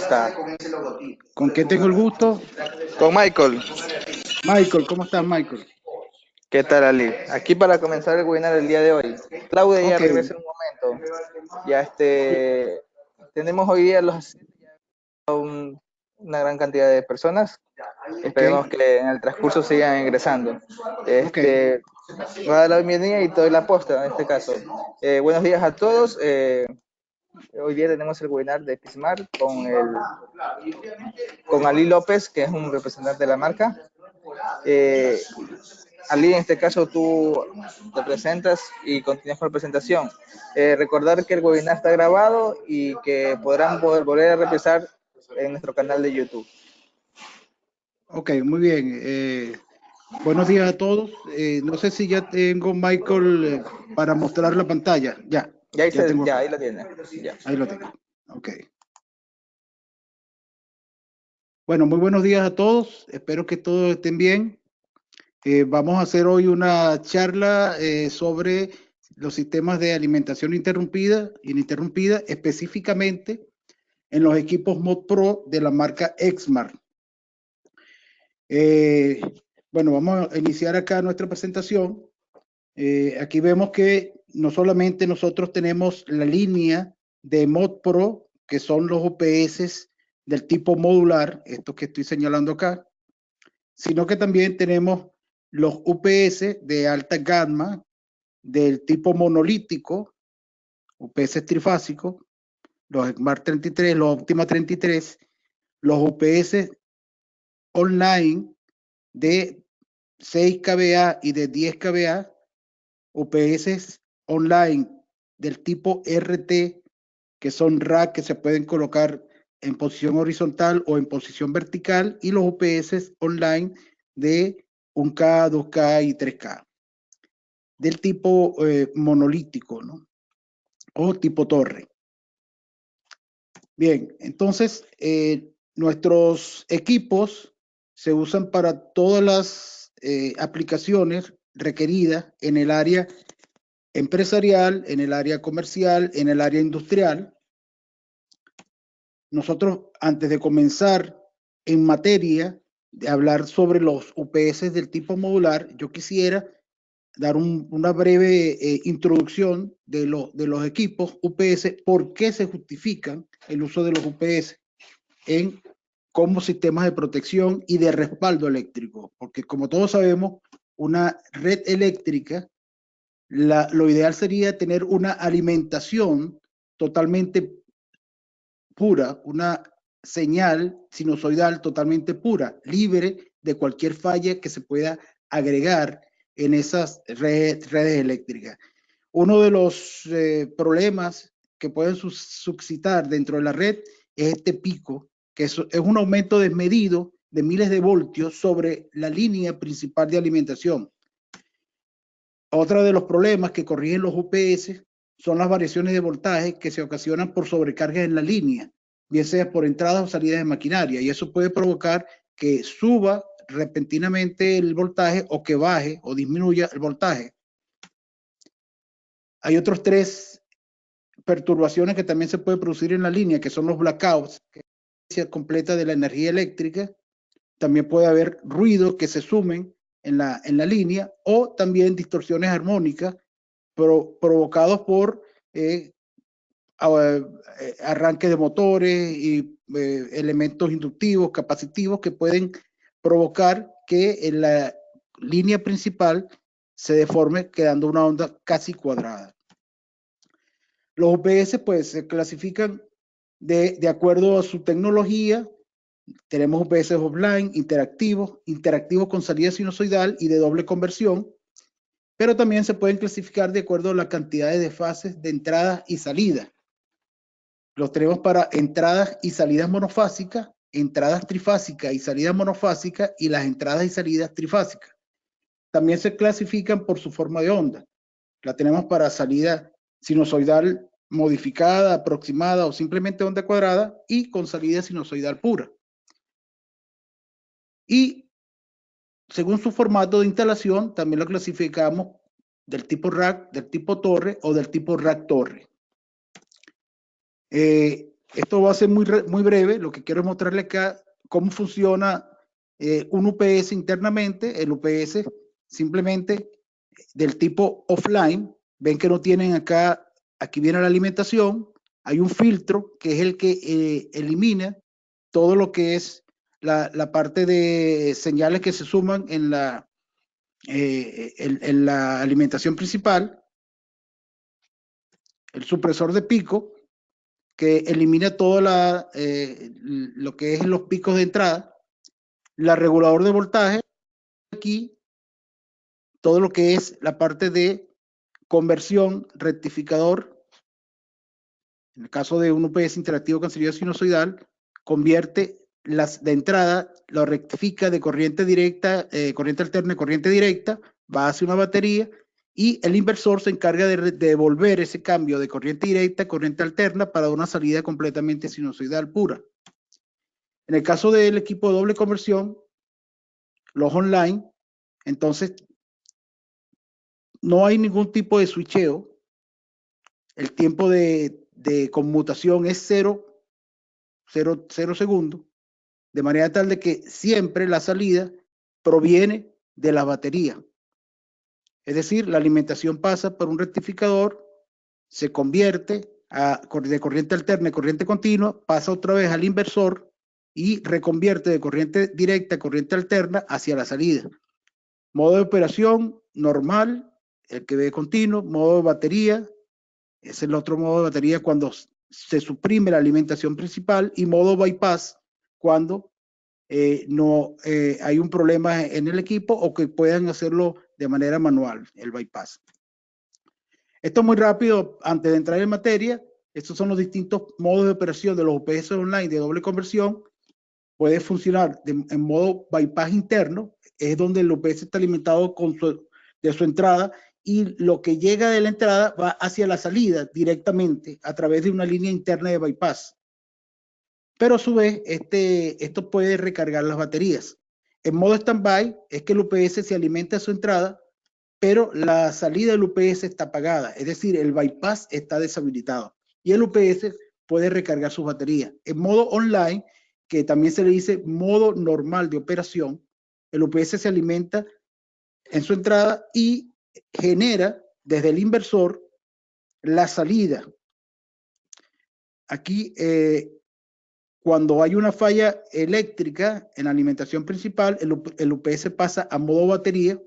está? ¿Con qué tengo el gusto? Con Michael. Michael, ¿cómo estás, Michael? ¿Qué tal, Ali? Aquí para comenzar el webinar del día de hoy. Claudia ya Ok, regresa en un momento. Ya tenemos hoy día una gran cantidad de personas. ok, Esperemos que en el transcurso sigan ingresando. ok. Voy a dar la bienvenida y te doy la posta en este caso. Buenos días a todos. Hoy día tenemos el webinar de Pismart con Ali López, que es un representante de la marca. Ali, en este caso tú te presentas y continúas con la presentación. Recordar que el webinar está grabado y que podrán volver a repasar en nuestro canal de YouTube. Ok, muy bien. Buenos días a todos. No sé si ya tengo, Michael, para mostrar la pantalla. Ya tengo Ya acá. ahí lo tiene. Ya. Ahí lo tengo. Ok. Bueno, muy buenos días a todos. Espero que todos estén bien. Vamos a hacer hoy una charla sobre los sistemas de alimentación ininterrumpida, específicamente en los equipos Mod Pro de la marca Exmart. Bueno, vamos a iniciar acá nuestra presentación. Aquí vemos que no solamente nosotros tenemos la línea de Mod Pro, que son los UPS del tipo modular, estos que estoy señalando acá, sino que también tenemos los UPS de alta gama del tipo monolítico, UPS trifásico, los Smart 33, los Optima 33, los UPS online de 6 kVA y de 10 kVA, UPS online del tipo RT, que son rack que se pueden colocar en posición horizontal o en posición vertical, y los UPS online de 1K, 2K y 3K, del tipo monolítico, ¿no? O tipo torre. Bien, entonces nuestros equipos se usan para todas las aplicaciones requeridas en el área empresarial, en el área comercial, en el área industrial. Nosotros, antes de comenzar en materia de hablar sobre los UPS del tipo modular, yo quisiera dar una breve introducción de los equipos UPS, por qué se justifican el uso de los UPS como sistemas de protección y de respaldo eléctrico, porque como todos sabemos, una red eléctrica, lo ideal sería tener una alimentación totalmente pura, una señal sinusoidal totalmente pura, libre de cualquier falla que se pueda agregar en esas redes eléctricas. Uno de los problemas que pueden suscitar dentro de la red es este pico, que es un aumento desmedido de miles de voltios sobre la línea principal de alimentación. Otro de los problemas que corrigen los UPS son las variaciones de voltaje que se ocasionan por sobrecargas en la línea, bien sea por entradas o salidas de maquinaria, y eso puede provocar que suba repentinamente el voltaje o que baje o disminuya el voltaje. Hay otros tres perturbaciones que también se pueden producir en la línea, que son los blackouts, que es la completa de la energía eléctrica. También puede haber ruidos que se sumen en la línea, o también distorsiones armónicas provocados por arranque de motores y elementos inductivos, capacitivos, que pueden provocar que en la línea principal se deforme, quedando una onda casi cuadrada. Los UPS pues se clasifican de acuerdo a su tecnología. Tenemos UPS offline, interactivos con salida sinusoidal y de doble conversión, pero también se pueden clasificar de acuerdo a la cantidad de desfases de entradas y salidas. Los tenemos para entradas y salidas monofásicas, entradas trifásicas y salidas monofásicas, y las entradas y salidas trifásicas. También se clasifican por su forma de onda. La tenemos para salida sinusoidal modificada, aproximada o simplemente onda cuadrada, y con salida sinusoidal pura. Y según su formato de instalación, también lo clasificamos del tipo rack, del tipo torre o del tipo rack torre. Esto va a ser muy breve. Lo que quiero es mostrarle acá cómo funciona un UPS internamente. El UPS simplemente del tipo offline. Ven que no tienen acá, aquí viene la alimentación. Hay un filtro que es el que elimina todo lo que es la parte de señales que se suman en la alimentación principal. El supresor de pico, que elimina todo lo que es los picos de entrada. La regulador de voltaje, aquí todo lo que es la parte de conversión, rectificador. En el caso de un UPS interactivo con salida sinusoidal, convierte las de entrada, lo rectifica de corriente directa, corriente alterna y corriente directa, va hacia una batería y el inversor se encarga de devolver ese cambio de corriente directa a corriente alterna para una salida completamente sinusoidal pura. En el caso del equipo de doble conversión, los online, entonces no hay ningún tipo de switcheo. El tiempo de conmutación es 0 segundos, de manera tal de que siempre la salida proviene de la batería. Es decir, la alimentación pasa por un rectificador, se convierte de corriente alterna a corriente continua, pasa otra vez al inversor y reconvierte de corriente directa a corriente alterna hacia la salida. Modo de operación normal, el que ve continuo. Modo de batería, es el otro modo de batería cuando se suprime la alimentación principal. Y modo bypass, cuando no hay un problema en el equipo o que puedan hacerlo de manera manual, el bypass. Esto es muy rápido antes de entrar en materia. Estos son los distintos modos de operación de los UPS online de doble conversión. Puede funcionar en modo bypass interno, es donde el UPS está alimentado de su entrada y lo que llega de la entrada va hacia la salida directamente a través de una línea interna de bypass. Pero a su vez, esto puede recargar las baterías. En modo standby es que el UPS se alimenta a su entrada, pero la salida del UPS está apagada, es decir, el bypass está deshabilitado y el UPS puede recargar sus baterías. En modo online, que también se le dice modo normal de operación, el UPS se alimenta en su entrada y genera desde el inversor la salida. Aquí, cuando hay una falla eléctrica en la alimentación principal, el UPS pasa a modo batería.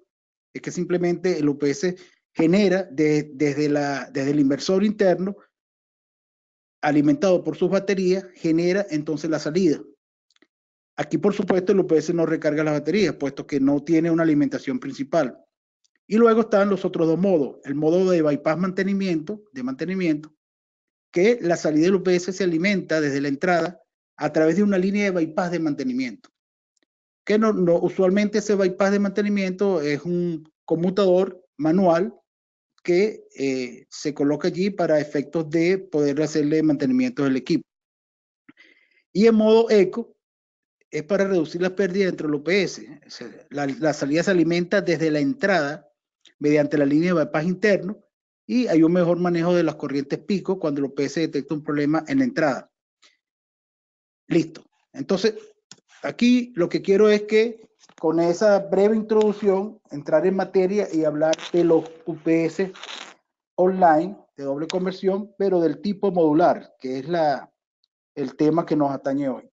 Es que simplemente el UPS genera desde el inversor interno, alimentado por sus baterías, genera entonces la salida. Aquí, por supuesto, el UPS no recarga las baterías, puesto que no tiene una alimentación principal. Y luego están los otros dos modos. El modo de bypass mantenimiento, que la salida del UPS se alimenta desde la entrada a través de una línea de bypass de mantenimiento. Que usualmente ese bypass de mantenimiento es un conmutador manual que se coloca allí para efectos de poder hacerle mantenimiento del equipo. Y en modo eco es para reducir las pérdidas entre el UPS. O sea, la salida se alimenta desde la entrada mediante la línea de bypass interno y hay un mejor manejo de las corrientes pico cuando el UPS detecta un problema en la entrada. Listo. Entonces, aquí lo que quiero es que con esa breve introducción entrar en materia y hablar de los UPS online de doble conversión, pero del tipo modular, que es el tema que nos atañe hoy.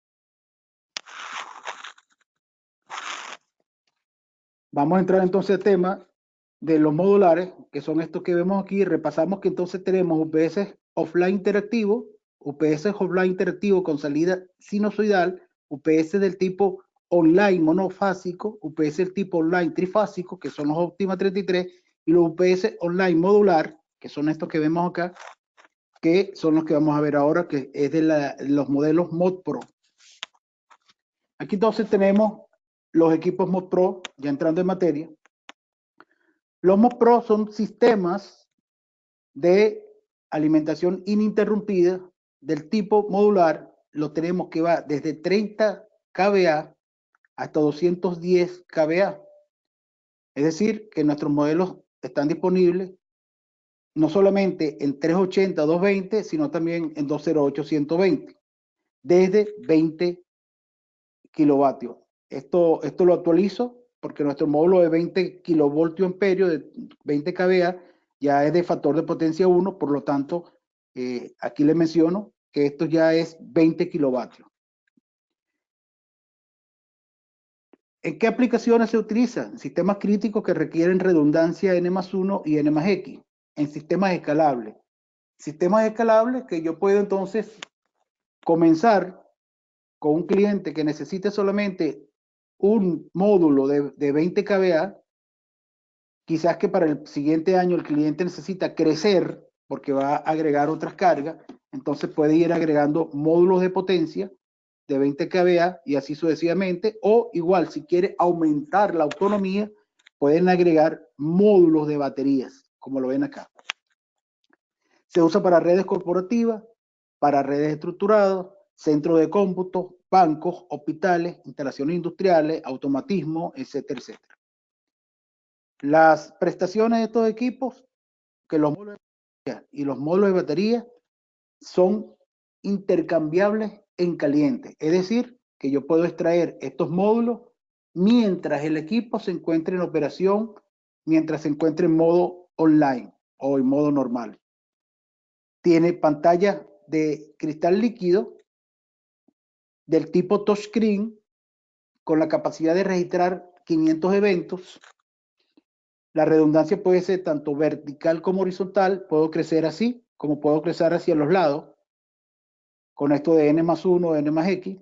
Vamos a entrar entonces al tema de los modulares, que son estos que vemos aquí. Repasamos que entonces tenemos UPS offline interactivo, UPS offline interactivo con salida sinusoidal, UPS del tipo online monofásico, UPS del tipo online trifásico, que son los Optima 33, y los UPS online modular, que son estos que vemos acá, que son los que vamos a ver ahora, que es de los modelos Mod Pro. Aquí entonces tenemos los equipos Mod Pro, ya entrando en materia. Los Mod Pro son sistemas de alimentación ininterrumpida del tipo modular. Lo tenemos que va desde 30 kVA hasta 210 kVA. Es decir, que nuestros modelos están disponibles no solamente en 380 o 220, sino también en 208 120, desde 20 kilovatios. Esto lo actualizo porque nuestro módulo de 20 kilovoltio amperio, de 20 kVA, ya es de factor de potencia 1, por lo tanto, aquí le menciono que esto ya es 20 kilovatios. ¿En qué aplicaciones se utiliza? En sistemas críticos que requieren redundancia N+1 y N+X, en sistemas escalables. Sistemas escalables que yo puedo entonces comenzar con un cliente que necesite solamente un módulo de 20 kVA, quizás que para el siguiente año el cliente necesita crecer porque va a agregar otras cargas, entonces puede ir agregando módulos de potencia de 20 kVA y así sucesivamente, o igual si quiere aumentar la autonomía, pueden agregar módulos de baterías, como lo ven acá. Se usa para redes corporativas, para redes estructuradas, centros de cómputo, bancos, hospitales, instalaciones industriales, automatismo, etcétera, etcétera. Las prestaciones de estos equipos, que los módulos de batería y los módulos de batería son intercambiables en caliente, es decir, que yo puedo extraer estos módulos mientras el equipo se encuentre en operación, mientras se encuentre en modo online o en modo normal. Tiene pantalla de cristal líquido del tipo touchscreen con la capacidad de registrar 500 eventos. La redundancia puede ser tanto vertical como horizontal. Puedo crecer así, como puedo crecer hacia los lados, con esto de N+1, N+X.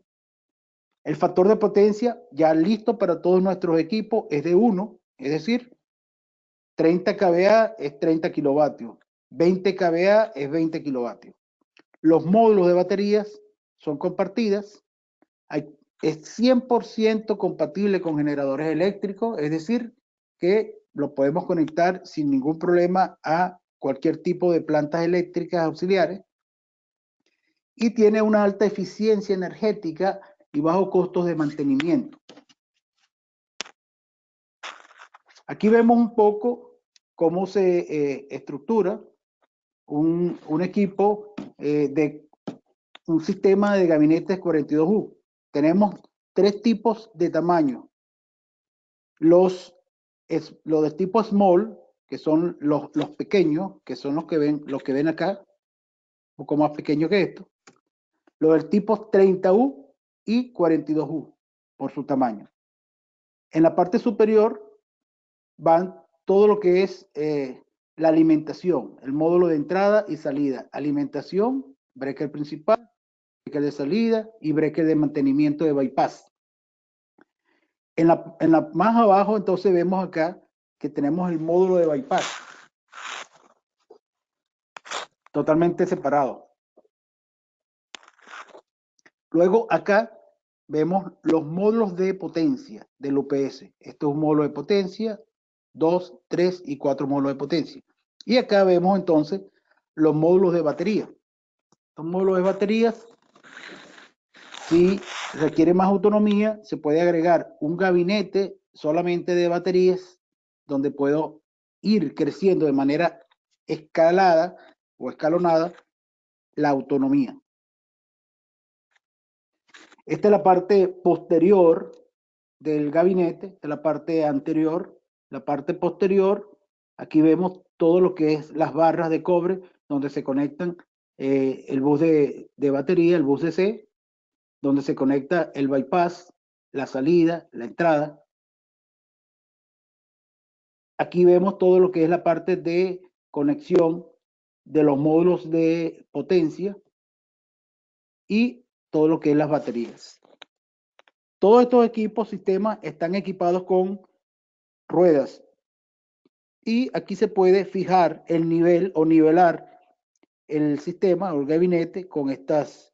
El factor de potencia ya listo para todos nuestros equipos es de 1, es decir, 30 kVA es 30 kilovatios, 20 kVA es 20 kilovatios. Los módulos de baterías son compartidas, es 100% compatible con generadores eléctricos, es decir, que lo podemos conectar sin ningún problema a cualquier tipo de plantas eléctricas auxiliares, y tiene una alta eficiencia energética y bajos costos de mantenimiento. Aquí vemos un poco cómo se estructura un equipo de un sistema de gabinetes 42U. Tenemos 3 tipos de tamaño. Los de tipo small, que son los pequeños, que son los que ven acá, un poco más pequeños que esto. Los del tipo 30U y 42U, por su tamaño. En la parte superior van todo lo que es la alimentación, el módulo de entrada y salida. Alimentación, breaker principal, breaker de salida y breaker de mantenimiento de bypass. En la más abajo, entonces vemos acá que tenemos el módulo de bypass totalmente separado. Luego acá vemos los módulos de potencia del UPS. Esto es un módulo de potencia, 2, 3 y 4 módulos de potencia. Y acá vemos entonces los módulos de batería. Estos módulos de baterías, si requiere más autonomía, se puede agregar un gabinete solamente de baterías, donde puedo ir creciendo de manera escalada o escalonada la autonomía. Esta es la parte posterior del gabinete, esta es la parte anterior. La parte posterior, aquí vemos todo lo que es las barras de cobre donde se conectan el bus de batería, el bus DC, donde se conecta el bypass, la salida, la entrada. Aquí vemos todo lo que es la parte de conexión de los módulos de potencia y todo lo que es las baterías. Todos estos equipos, sistemas, están equipados con ruedas. Y aquí se puede fijar el nivel o nivelar el sistema o el gabinete con estas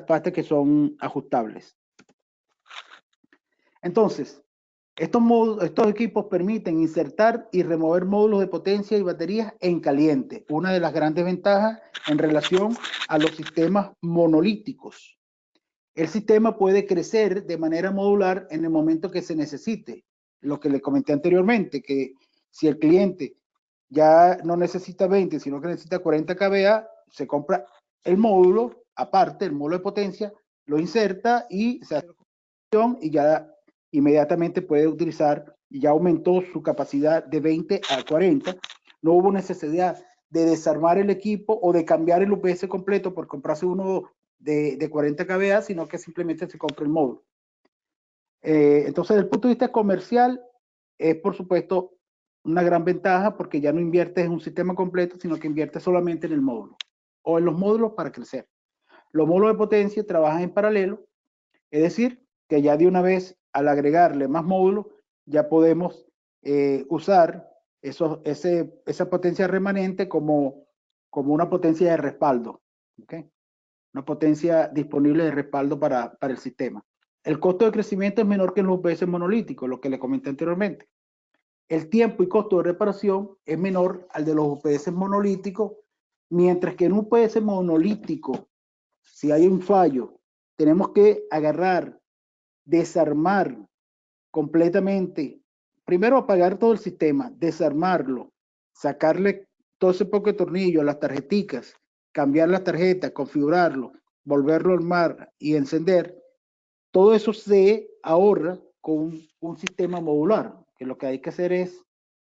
pastas que son ajustables. Entonces, estos equipos permiten insertar y remover módulos de potencia y baterías en caliente. Una de las grandes ventajas en relación a los sistemas monolíticos. El sistema puede crecer de manera modular en el momento que se necesite. Lo que le comenté anteriormente, que si el cliente ya no necesita 20, sino que necesita 40 kVA, se compra el módulo, aparte, el módulo de potencia, lo inserta y se hace la configuración y ya inmediatamente puede utilizar, y ya aumentó su capacidad de 20 a 40. No hubo necesidad de desarmar el equipo o de cambiar el UPS completo por comprarse uno de 40 kVA, sino que simplemente se compra el módulo. Entonces, desde el punto de vista comercial, es por supuesto una gran ventaja porque ya no inviertes en un sistema completo, sino que inviertes solamente en el módulo o en los módulos para crecer. Los módulos de potencia trabajan en paralelo, es decir, que ya de una vez al agregarle más módulos, ya podemos usar esa potencia remanente como una potencia de respaldo, ¿okay? Una potencia disponible de respaldo para el sistema. El costo de crecimiento es menor que en los UPS monolíticos, lo que le comenté anteriormente. El tiempo y costo de reparación es menor al de los UPS monolíticos, mientras que en un UPS monolítico, si hay un fallo, tenemos que agarrar, desarmar completamente, primero apagar todo el sistema, desarmarlo, sacarle todo ese poco de tornillo a las tarjeticas, cambiar las tarjetas, configurarlo, volverlo a armar y encender. Todo eso se ahorra con un sistema modular, que lo que hay que hacer es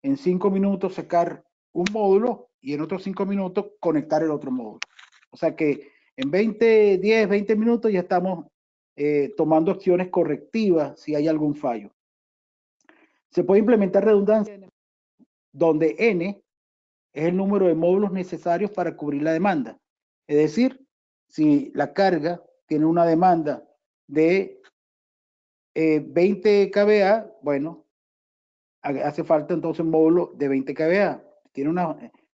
en 5 minutos sacar un módulo y en otros 5 minutos conectar el otro módulo. O sea que en 10, 20 minutos ya estamos tomando acciones correctivas si hay algún fallo. Se puede implementar redundancia donde N es el número de módulos necesarios para cubrir la demanda. Es decir, si la carga tiene una demanda de 20 kVA, bueno, hace falta entonces un módulo de 20 kVA.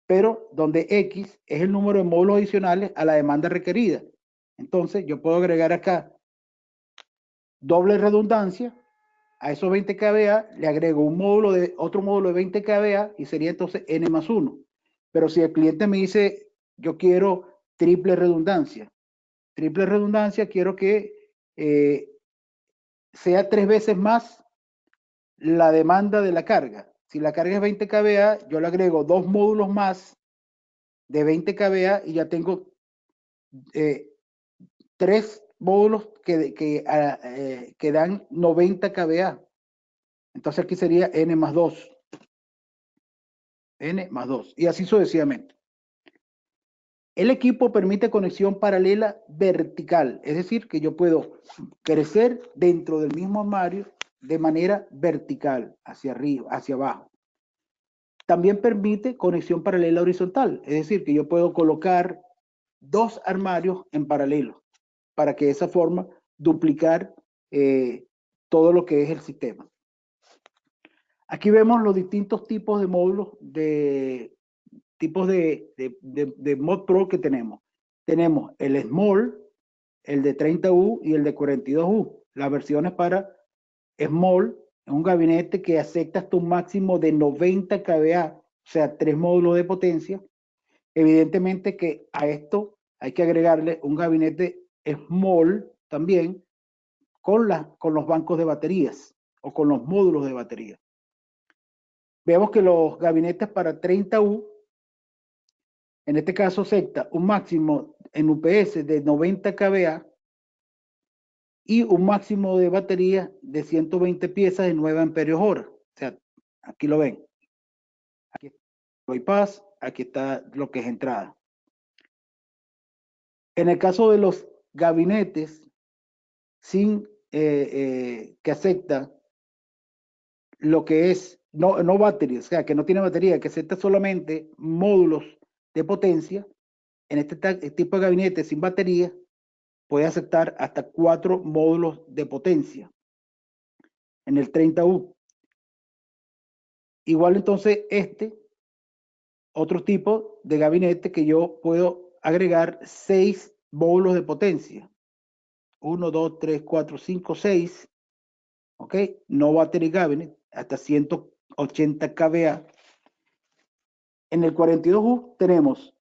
Pero donde X es el número de módulos adicionales a la demanda requerida. Entonces yo puedo agregar acá doble redundancia. A esos 20 kVA le agrego otro módulo de 20 kVA y sería entonces N más 1. Pero si el cliente me dice, yo quiero triple redundancia quiero que sea 3 veces más la demanda de la carga. Si la carga es 20 kVA, yo le agrego 2 módulos más de 20 kVA y ya tengo 3 módulos que dan 90 kVA. Entonces aquí sería N más 2. N más 2. Y así sucesivamente. El equipo permite conexión paralela vertical. Es decir, que yo puedo crecer dentro del mismo armario de manera vertical, hacia arriba, hacia abajo. También permite conexión paralela horizontal. Es decir, que yo puedo colocar 2 armarios en paralelo para que de esa forma duplicar todo lo que es el sistema. Aquí vemos los distintos tipos de módulos de Mod Pro que tenemos. Tenemos el Small, el de 30U y el de 42U. Las versiones para Small es un gabinete que acepta hasta un máximo de 90 kVA, o sea, 3 módulos de potencia. Evidentemente que a esto hay que agregarle un gabinete Small también con los bancos de baterías o con los módulos de batería. Vemos que los gabinetes para 30U, en este caso acepta un máximo en UPS de 90 kVA y un máximo de batería de 120 piezas de 9 amperios hora. O sea, aquí lo ven. Aquí está el bypass, aquí está lo que es entrada. En el caso de los gabinetes sin que acepta lo que es no batería, o sea, que no tiene batería, que acepta solamente módulos de potencia, en este tipo de gabinete sin batería, puede aceptar hasta 4 módulos de potencia en el 30U. Igual entonces otro tipo de gabinete que yo puedo agregar 6 módulos de potencia. 1, 2, 3, 4, 5, 6. ¿Ok? No battery cabinet, hasta 180 kVA. En el 42U tenemos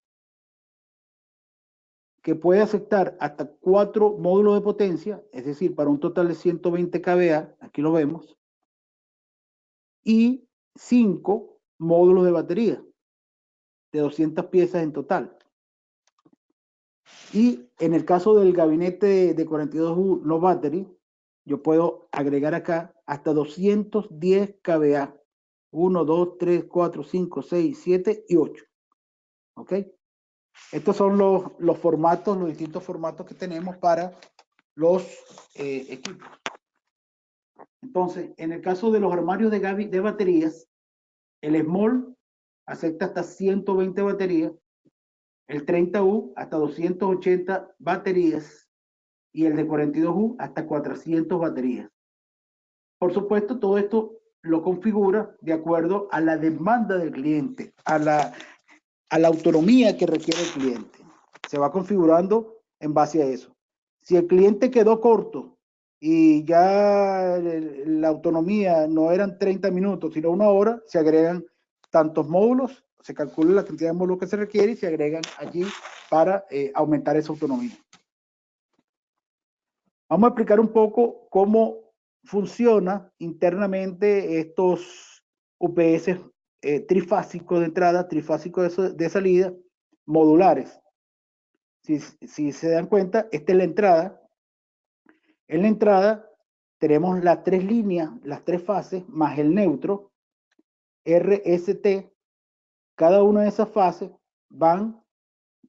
que puede aceptar hasta 4 módulos de potencia, es decir, para un total de 120 kVA, aquí lo vemos, y 5 módulos de batería. de 200 piezas en total. Y en el caso del gabinete de 42U no battery, yo puedo agregar acá hasta 210 kVA. 1, 2, 3, 4, 5, 6, 7 y 8. ¿Ok? Estos son los formatos, los distintos formatos que tenemos para los equipos. Entonces, en el caso de los armarios de baterías, el Small acepta hasta 120 baterías, el 30U hasta 280 baterías y el de 42U hasta 400 baterías. Por supuesto, todo esto lo configura de acuerdo a la demanda del cliente, a la autonomía que requiere el cliente. Se va configurando en base a eso. Si el cliente quedó corto y ya la autonomía no eran 30 minutos, sino 1 hora, se agregan tantos módulos, se calcula la cantidad de módulos que se requiere y se agregan allí para aumentar esa autonomía. Vamos a explicar un poco cómo funciona internamente estos UPS trifásicos de entrada, trifásicos de salida, modulares. Si se dan cuenta, esta es la entrada. En la entrada tenemos las 3 líneas, las 3 fases, más el neutro, RST. Cada una de esas fases van,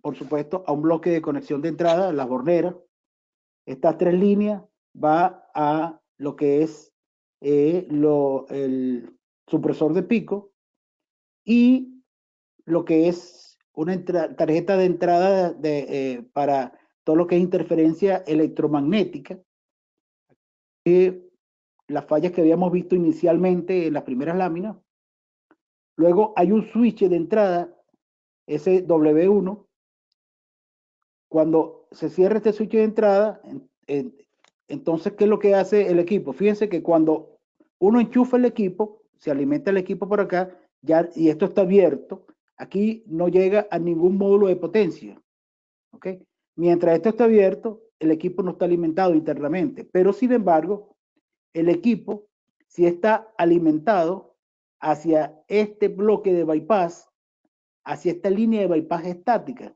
por supuesto, a un bloque de conexión de entrada, las borneras. Estas 3 líneas va a lo que es el supresor de pico y lo que es una tarjeta de entrada para todo lo que es interferencia electromagnética. Las fallas que habíamos visto inicialmente en las primeras láminas. Luego hay un switch de entrada, SW1. Cuando se cierra este switch de entrada, entonces, ¿qué es lo que hace el equipo? Fíjense que cuando uno enchufa el equipo, se alimenta el equipo por acá, ya, y esto está abierto, aquí no llega a ningún módulo de potencia. ¿Ok? Mientras esto está abierto, el equipo no está alimentado internamente, pero sin embargo, el equipo sí está alimentado hacia este bloque de bypass, hacia esta línea de bypass estática.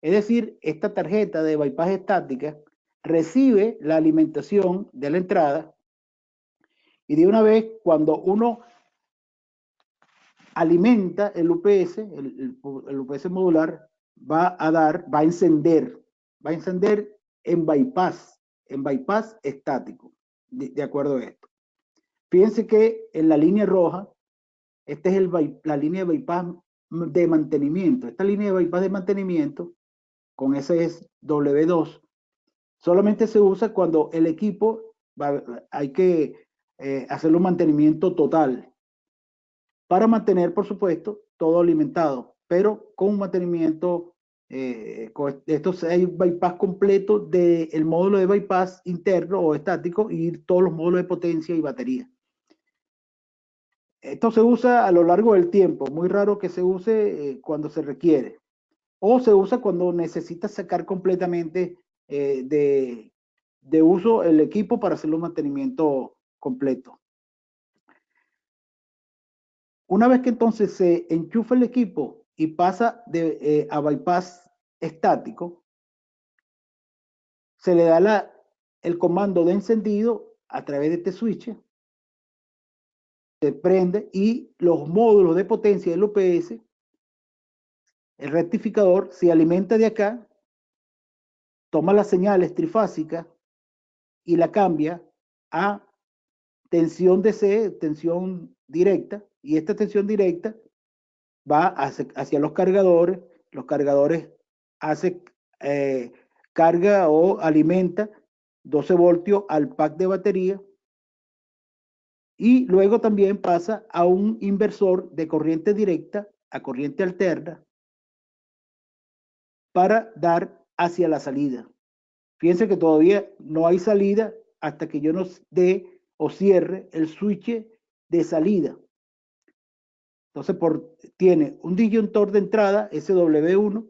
Es decir, esta tarjeta de bypass estática recibe la alimentación de la entrada y de una vez cuando uno alimenta el UPS, el UPS modular, va a encender en bypass estático, de acuerdo a esto. Fíjense que en la línea roja, esta es la línea de bypass de mantenimiento. Esta línea de bypass de mantenimiento, con ese es W2, solamente se usa cuando el equipo hay que hacerle un mantenimiento total para mantener, por supuesto, todo alimentado, pero con un mantenimiento, con estos hay bypass completo del módulo de bypass interno o estático y todos los módulos de potencia y batería. Esto se usa a lo largo del tiempo, muy raro que se use cuando se requiere, o se usa cuando necesita sacar completamente de uso el equipo para hacer un mantenimiento completo. Una vez que entonces se enchufa el equipo y pasa a bypass estático, se le da el comando de encendido a través de este switch, se prende y los módulos de potencia del UPS, el rectificador, se alimenta de acá, toma las señales trifásicas y la cambia a tensión DC, tensión directa, y esta tensión directa va hacia los cargadores hace carga o alimenta 12 voltios al pack de batería y luego también pasa a un inversor de corriente directa a corriente alterna para dar hacia la salida. Fíjense que todavía no hay salida hasta que yo no dé o cierre el switch de salida. Entonces, tiene un disyuntor de entrada, SW1,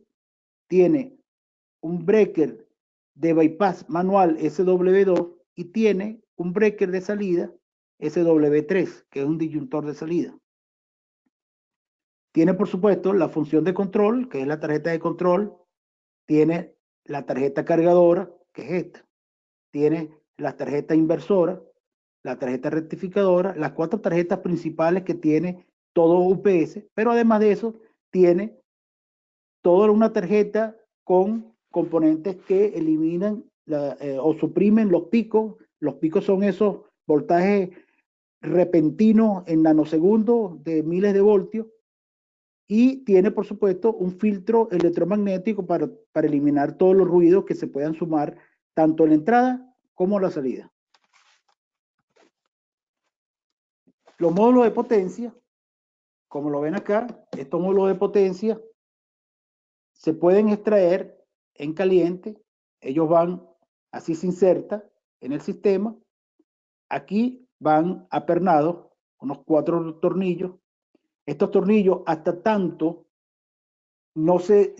tiene un breaker de bypass manual, SW2, y tiene un breaker de salida, SW3, que es un disyuntor de salida. Tiene, por supuesto, la función de control, que es la tarjeta de control. Tiene la tarjeta cargadora, que es esta. Tiene la tarjeta inversora, la tarjeta rectificadora, las 4 tarjetas principales que tiene todo UPS, pero además de eso, tiene toda una tarjeta con componentes que eliminan o suprimen los picos. Los picos son esos voltajes repentinos en nanosegundos de miles de voltios. Y tiene, por supuesto, un filtro electromagnético para eliminar todos los ruidos que se puedan sumar tanto en la entrada como en la salida. Los módulos de potencia, como lo ven acá, estos módulos de potencia se pueden extraer en caliente. Ellos van, así se inserta en el sistema. Aquí van apernados unos 4 tornillos. Estos tornillos, hasta tanto no se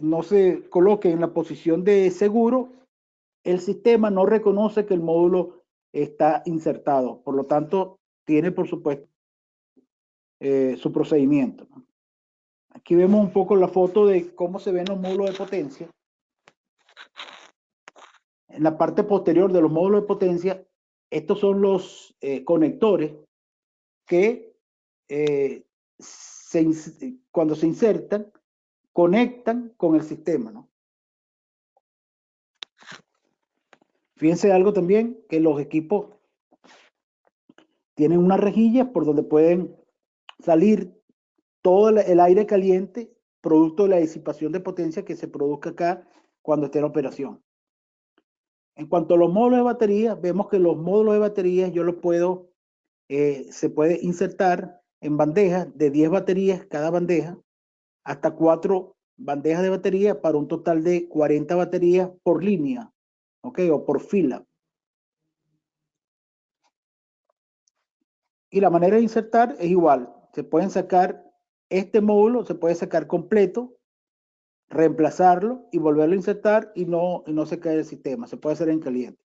coloque en la posición de seguro, el sistema no reconoce que el módulo está insertado. Por lo tanto, tiene, por supuesto, su procedimiento. Aquí vemos un poco la foto de cómo se ven los módulos de potencia. En la parte posterior de los módulos de potencia, estos son los conectores que cuando se insertan, conectan con el sistema, ¿no? Fíjense algo también, que los equipos tienen unas rejillas por donde pueden salir todo el aire caliente, producto de la disipación de potencia que se produzca acá cuando esté en operación. En cuanto a los módulos de batería, vemos que los módulos de baterías yo los puedo, se puede insertar en bandejas de 10 baterías cada bandeja, hasta 4 bandejas de batería para un total de 40 baterías por línea, ¿ok? O por fila. Y la manera de insertar es igual. Se pueden sacar este módulo, se puede sacar completo, reemplazarlo y volverlo a insertar y no se cae el sistema. Se puede hacer en caliente.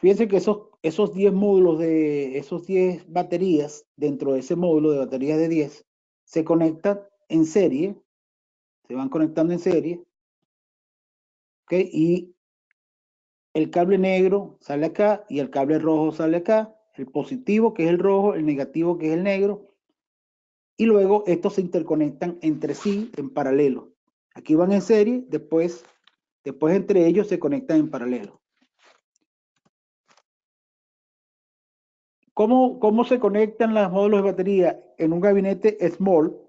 Fíjense que esos 10 módulos de esos 10 baterías dentro de ese módulo de baterías de 10 se conectan en serie, se van conectando en serie, ¿ok? Y el cable negro sale acá y el cable rojo sale acá, el positivo que es el rojo, el negativo que es el negro, y luego estos se interconectan entre sí en paralelo. Aquí van en serie, después entre ellos se conectan en paralelo. ¿Cómo se conectan los módulos de batería en un gabinete small?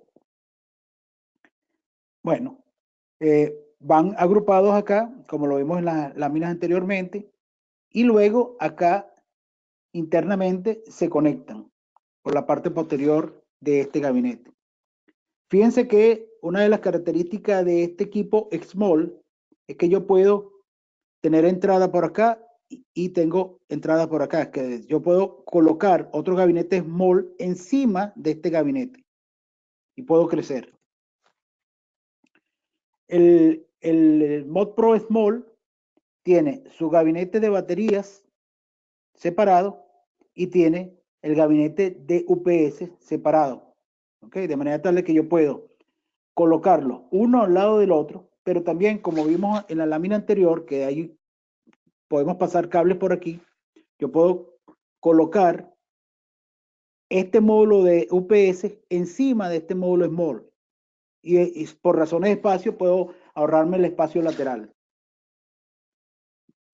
Bueno, van agrupados acá, como lo vimos en las láminas anteriormente, y luego acá internamente se conectan por la parte posterior de este gabinete. Fíjense que una de las características de este equipo small es que yo puedo tener entrada por acá y tengo entrada por acá. Es que yo puedo colocar otro gabinete small encima de este gabinete y puedo crecer. El Mod Pro Small tiene su gabinete de baterías separado y tiene el gabinete de UPS separado. ¿Ok? De manera tal de que yo puedo colocarlo uno al lado del otro, pero también, como vimos en la lámina anterior, que ahí podemos pasar cables por aquí, yo puedo colocar este módulo de UPS encima de este módulo Small. Y por razones de espacio puedo ahorrarme el espacio lateral.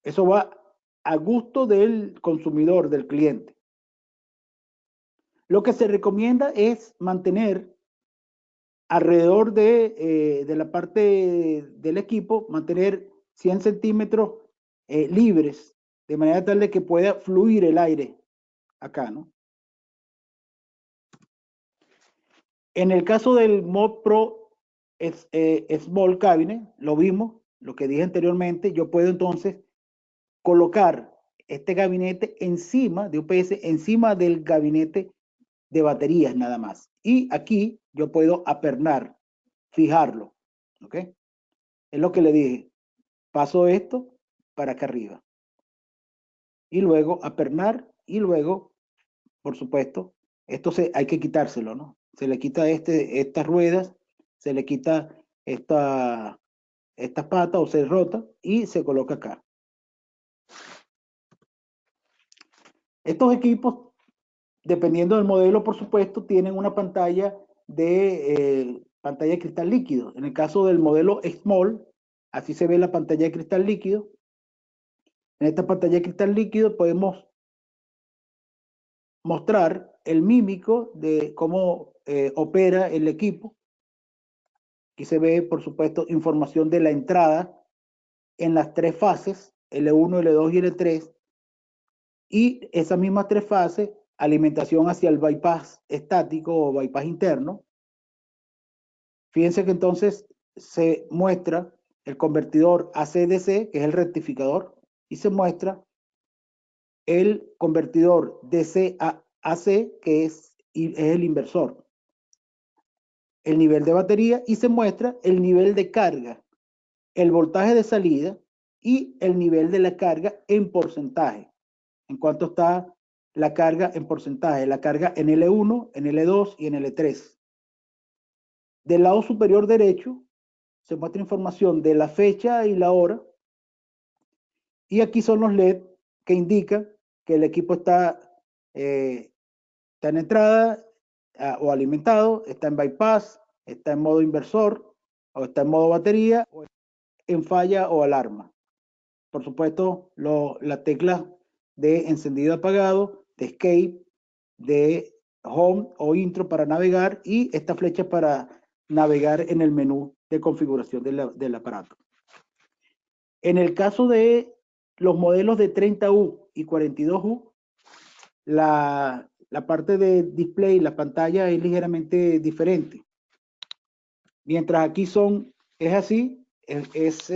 Eso va a gusto del consumidor, del cliente. Lo que se recomienda es mantener alrededor de la parte del equipo, mantener 100 centímetros libres, de manera tal de que pueda fluir el aire acá, ¿no? En el caso del Mod Pro Small Cabinet, lo vimos, lo que dije anteriormente, yo puedo entonces colocar este gabinete encima de UPS, encima del gabinete de baterías nada más. Y aquí yo puedo apernar, fijarlo, ¿ok? Es lo que le dije. Paso esto para acá arriba. Y luego apernar y luego, por supuesto, esto hay que quitárselo, ¿no? Se le quita estas ruedas, se le quita estas patas o se rota y se coloca acá. Estos equipos, dependiendo del modelo, por supuesto, tienen una pantalla de cristal líquido. En el caso del modelo Small, así se ve la pantalla de cristal líquido. En esta pantalla de cristal líquido podemos mostrar el mímico de cómo opera el equipo. Aquí se ve, por supuesto, información de la entrada en las tres fases, L1, L2 y L3. Y esas mismas tres fases, alimentación hacia el bypass estático o bypass interno. Fíjense que entonces se muestra el convertidor AC-DC, que es el rectificador, y se muestra el convertidor DC-AC, que es el inversor. El nivel de batería y se muestra el nivel de carga, el voltaje de salida y el nivel de la carga en porcentaje. En cuánto está la carga en porcentaje, la carga en L1, en L2 y en L3. Del lado superior derecho se muestra información de la fecha y la hora. Y aquí son los LED que indican que el equipo está en entrada o alimentado, está en bypass, está en modo inversor, o está en modo batería, o en falla o alarma. Por supuesto, la tecla de encendido apagado, de escape, de home o intro para navegar y esta flecha para navegar en el menú de configuración del aparato. En el caso de los modelos de 30U y 42U, la parte de display, la pantalla es ligeramente diferente. Mientras aquí es así, es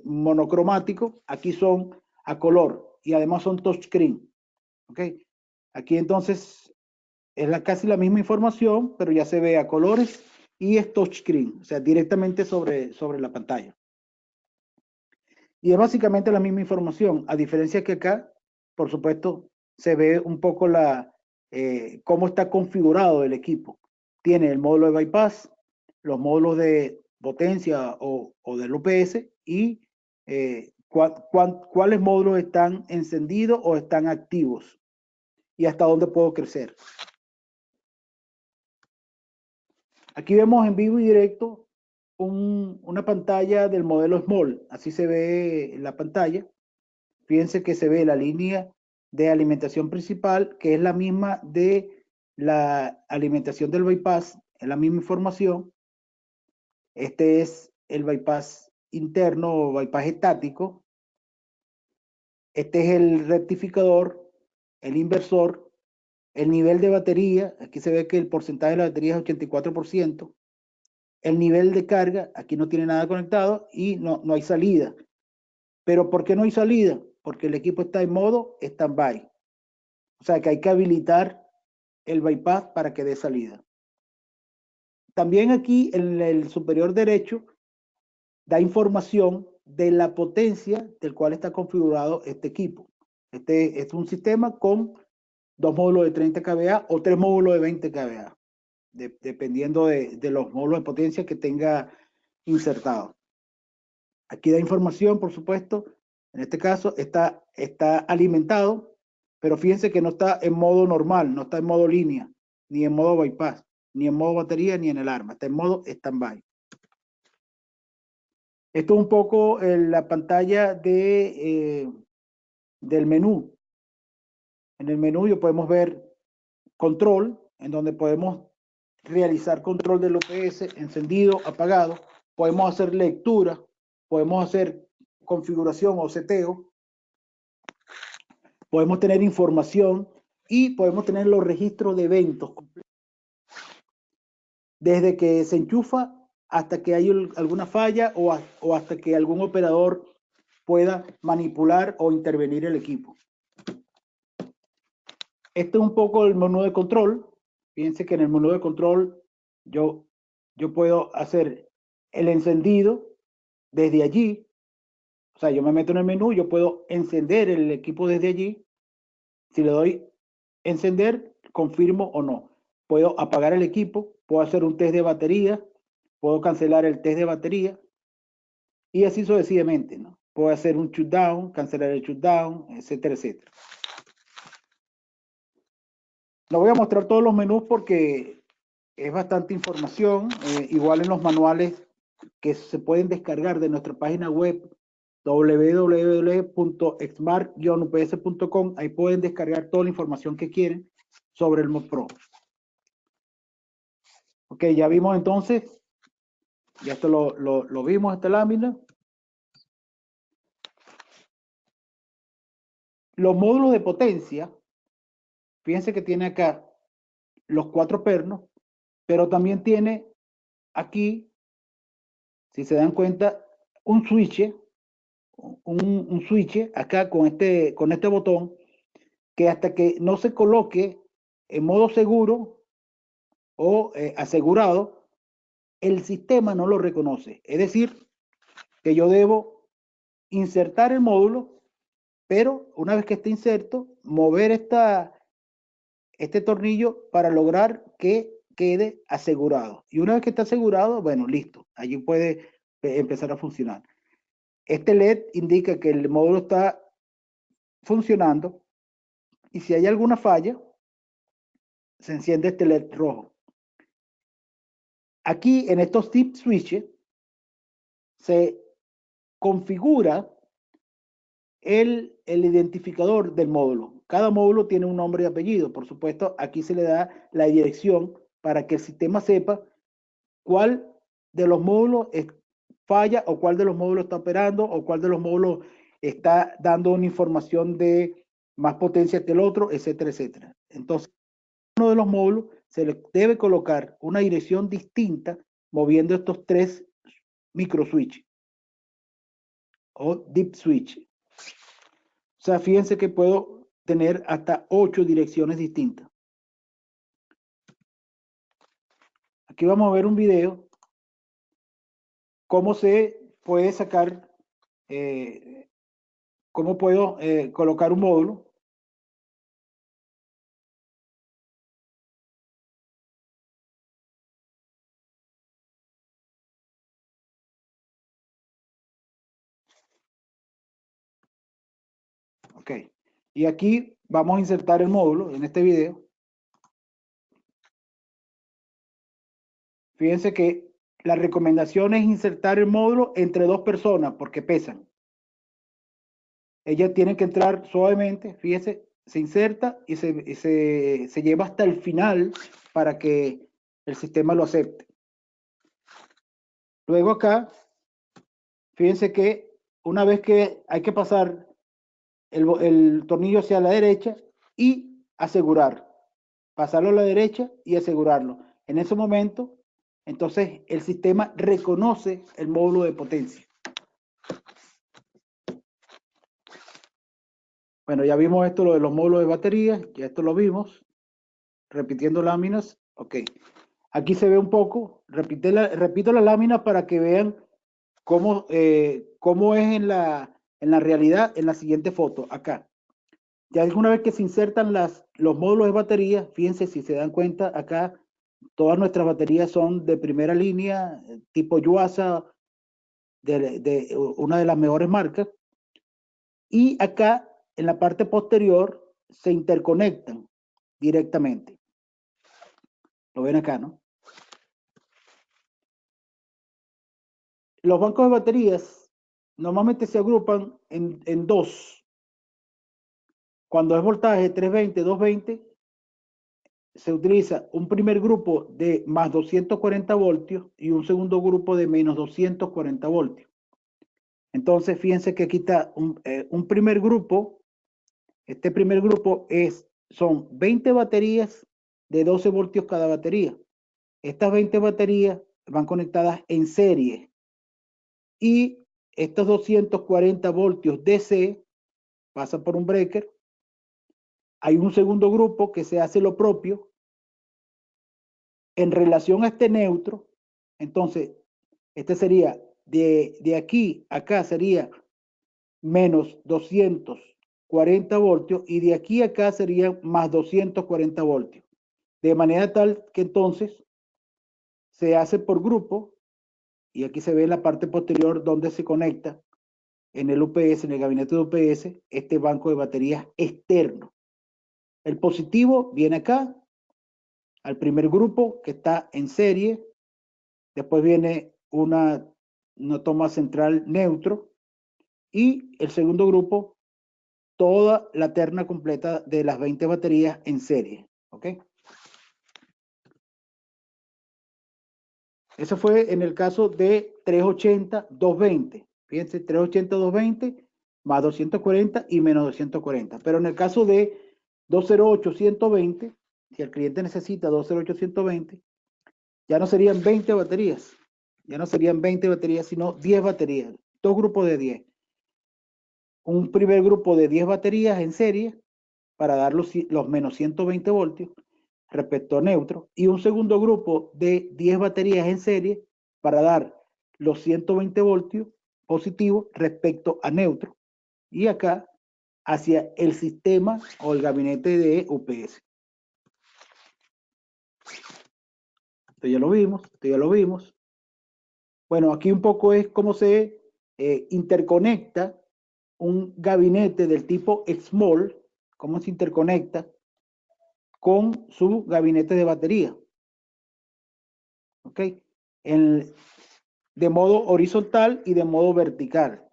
monocromático, aquí son a color y además son touchscreen. ¿Okay? Aquí entonces es casi la misma información, pero ya se ve a colores y es touchscreen, o sea, directamente sobre la pantalla. Y es básicamente la misma información, a diferencia que acá, por supuesto, se ve un poco cómo está configurado el equipo. Tiene el módulo de bypass, los módulos de potencia o del UPS y cuáles módulos están encendidos o están activos y hasta dónde puedo crecer. Aquí vemos en vivo y directo una pantalla del modelo Small. Así se ve la pantalla. Fíjense que se ve la línea de alimentación principal, que es la misma de la alimentación del bypass, es la misma información. Este es el bypass interno o bypass estático. Este es el rectificador, el inversor, el nivel de batería. Aquí se ve que el porcentaje de la batería es 84%. El nivel de carga, aquí no tiene nada conectado y no hay salida. ¿Pero por qué no hay salida? Porque el equipo está en modo stand-by. O sea que hay que habilitar el bypass para que dé salida. También aquí en el superior derecho da información de la potencia del cual está configurado este equipo. Este es un sistema con 2 módulos de 30 kVA o 3 módulos de 20 kVA, dependiendo de los módulos de potencia que tenga insertado. Aquí da información, por supuesto. En este caso está alimentado, pero fíjense que no está en modo normal, no está en modo línea, ni en modo bypass, ni en modo batería, ni en el arma. Está en modo stand-by. Esto es un poco la pantalla del menú. En el menú ya podemos ver control, en donde podemos realizar control del OPS, encendido, apagado. Podemos hacer lectura, podemos hacer configuración o seteo. Podemos tener información y podemos tener los registros de eventos. Desde que se enchufa hasta que hay alguna falla o hasta que algún operador pueda manipular o intervenir el equipo. Este es un poco el menú de control. Fíjense que en el menú de control yo puedo hacer el encendido desde allí. O sea, yo me meto en el menú, yo puedo encender el equipo desde allí. Si le doy encender, confirmo o no. puedo apagar el equipo, puedo hacer un test de batería, puedo cancelar el test de batería y así sucesivamente, ¿no? Puedo hacer un shutdown, cancelar el shutdown, etcétera, etcétera. No voy a mostrar todos los menús porque es bastante información. Igual en los manuales que se pueden descargar de nuestra página web www.exmart-ups.com, ahí pueden descargar toda la información que quieren sobre el Mod Pro. Ok, ya vimos entonces, ya esto lo vimos, esta lámina. Los módulos de potencia, fíjense que tiene acá los 4 pernos, pero también tiene aquí, si se dan cuenta, un switch, un switch acá con este botón, que hasta que no se coloque en modo seguro o asegurado, el sistema no lo reconoce. Es decir, que yo debo insertar el módulo, pero una vez que esté inserto, mover este tornillo para lograr que quede asegurado. Y una vez que está asegurado, bueno, listo, allí puede empezar a funcionar. Este LED indica que el módulo está funcionando y si hay alguna falla, se enciende este LED rojo. Aquí en estos tip switches se configura el identificador del módulo. Cada módulo tiene un nombre y apellido. Por supuesto, aquí se le da la dirección para que el sistema sepa cuál de los módulos falla o cuál de los módulos está operando o cuál de los módulos está dando una información de más potencia que el otro, etcétera, etcétera. Entonces, uno de los módulos se le debe colocar una dirección distinta moviendo estos 3 micro switch o deep switch. O sea, fíjense que puedo tener hasta 8 direcciones distintas. Aquí vamos a ver un video cómo se puede sacar, cómo puedo colocar un módulo. Ok, y aquí vamos a insertar el módulo en este video. Fíjense que la recomendación es insertar el módulo entre 2 personas porque pesan. Ellas tienen que entrar suavemente, fíjense, se inserta y se lleva hasta el final para que el sistema lo acepte. Luego acá, fíjense que una vez que hay que pasar el tornillo hacia la derecha y asegurar, pasarlo a la derecha y asegurarlo. En ese momento, entonces el sistema reconoce el módulo de potencia. Bueno, ya vimos esto, lo de los módulos de batería, ya esto lo vimos. Repitiendo láminas, ok. Aquí se ve un poco, repito la lámina para que vean cómo es en la realidad en la siguiente foto, acá. Ya alguna vez que se insertan los módulos de batería, fíjense si se dan cuenta, acá todas nuestras baterías son de primera línea, tipo Yuasa, de una de las mejores marcas. Y acá, en la parte posterior, se interconectan directamente. Lo ven acá, ¿no? Los bancos de baterías normalmente se agrupan en 2. Cuando es voltaje 320, 220, se utiliza un primer grupo de más 240 voltios y un segundo grupo de menos 240 voltios. Entonces, fíjense que aquí está un primer grupo. Este primer grupo son 20 baterías de 12 voltios cada batería. Estas 20 baterías van conectadas en serie. Y estos 240 voltios DC pasan por un breaker. Hay un segundo grupo que se hace lo propio en relación a este neutro. Entonces, este sería de aquí a acá sería menos 240 voltios y de aquí a acá sería más 240 voltios. de manera tal que entonces se hace por grupo, y aquí se ve en la parte posterior donde se conecta en el UPS, en el gabinete de UPS, este banco de baterías externo. El positivo viene acá, al primer grupo que está en serie, después viene una toma central neutro, y el segundo grupo, toda la terna completa de las 20 baterías en serie. ¿Ok? Eso fue en el caso de 380-220. Fíjense, 380-220 más 240 y menos 240. Pero en el caso de 208-120, si el cliente necesita 208-120, ya no serían 20 baterías. Ya no serían 20 baterías, sino 10 baterías. Dos grupos de 10. Un primer grupo de 10 baterías en serie para dar los menos 120 voltios respecto a neutro, y un segundo grupo de 10 baterías en serie para dar los 120 voltios positivos respecto a neutro, y acá hacia el sistema o el gabinete de UPS. Esto ya lo vimos. Bueno, aquí un poco es cómo se interconecta un gabinete del tipo Small, cómo se interconecta con su gabinete de batería. ¿Ok? De modo horizontal y de modo vertical.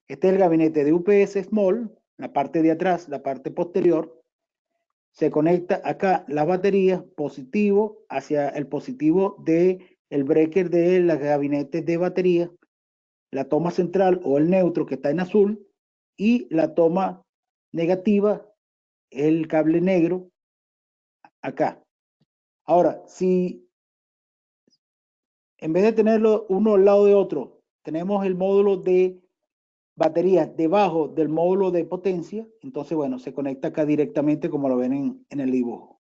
Este es el gabinete de UPS Small, la parte de atrás, la parte posterior. Se conecta acá las baterías positivo hacia el positivo del breaker de los gabinetes de batería, la toma central o el neutro que está en azul, y la toma negativa, el cable negro, acá. Ahora, si en vez de tenerlo uno al lado de otro, tenemos el módulo de baterías debajo del módulo de potencia, entonces, bueno, se conecta acá directamente como lo ven en el dibujo.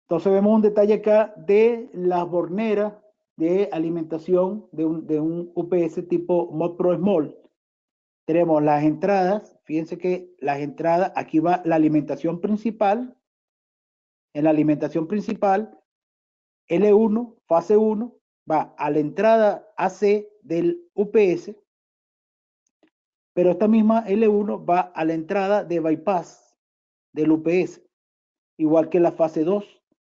Entonces vemos un detalle acá de las borneras de alimentación de un UPS tipo Mod Pro Small. Tenemos las entradas, fíjense que las entradas, aquí va la alimentación principal. En la alimentación principal, L1, fase 1, va a la entrada AC del UPS, pero esta misma L1 va a la entrada de bypass del UPS, igual que la fase 2,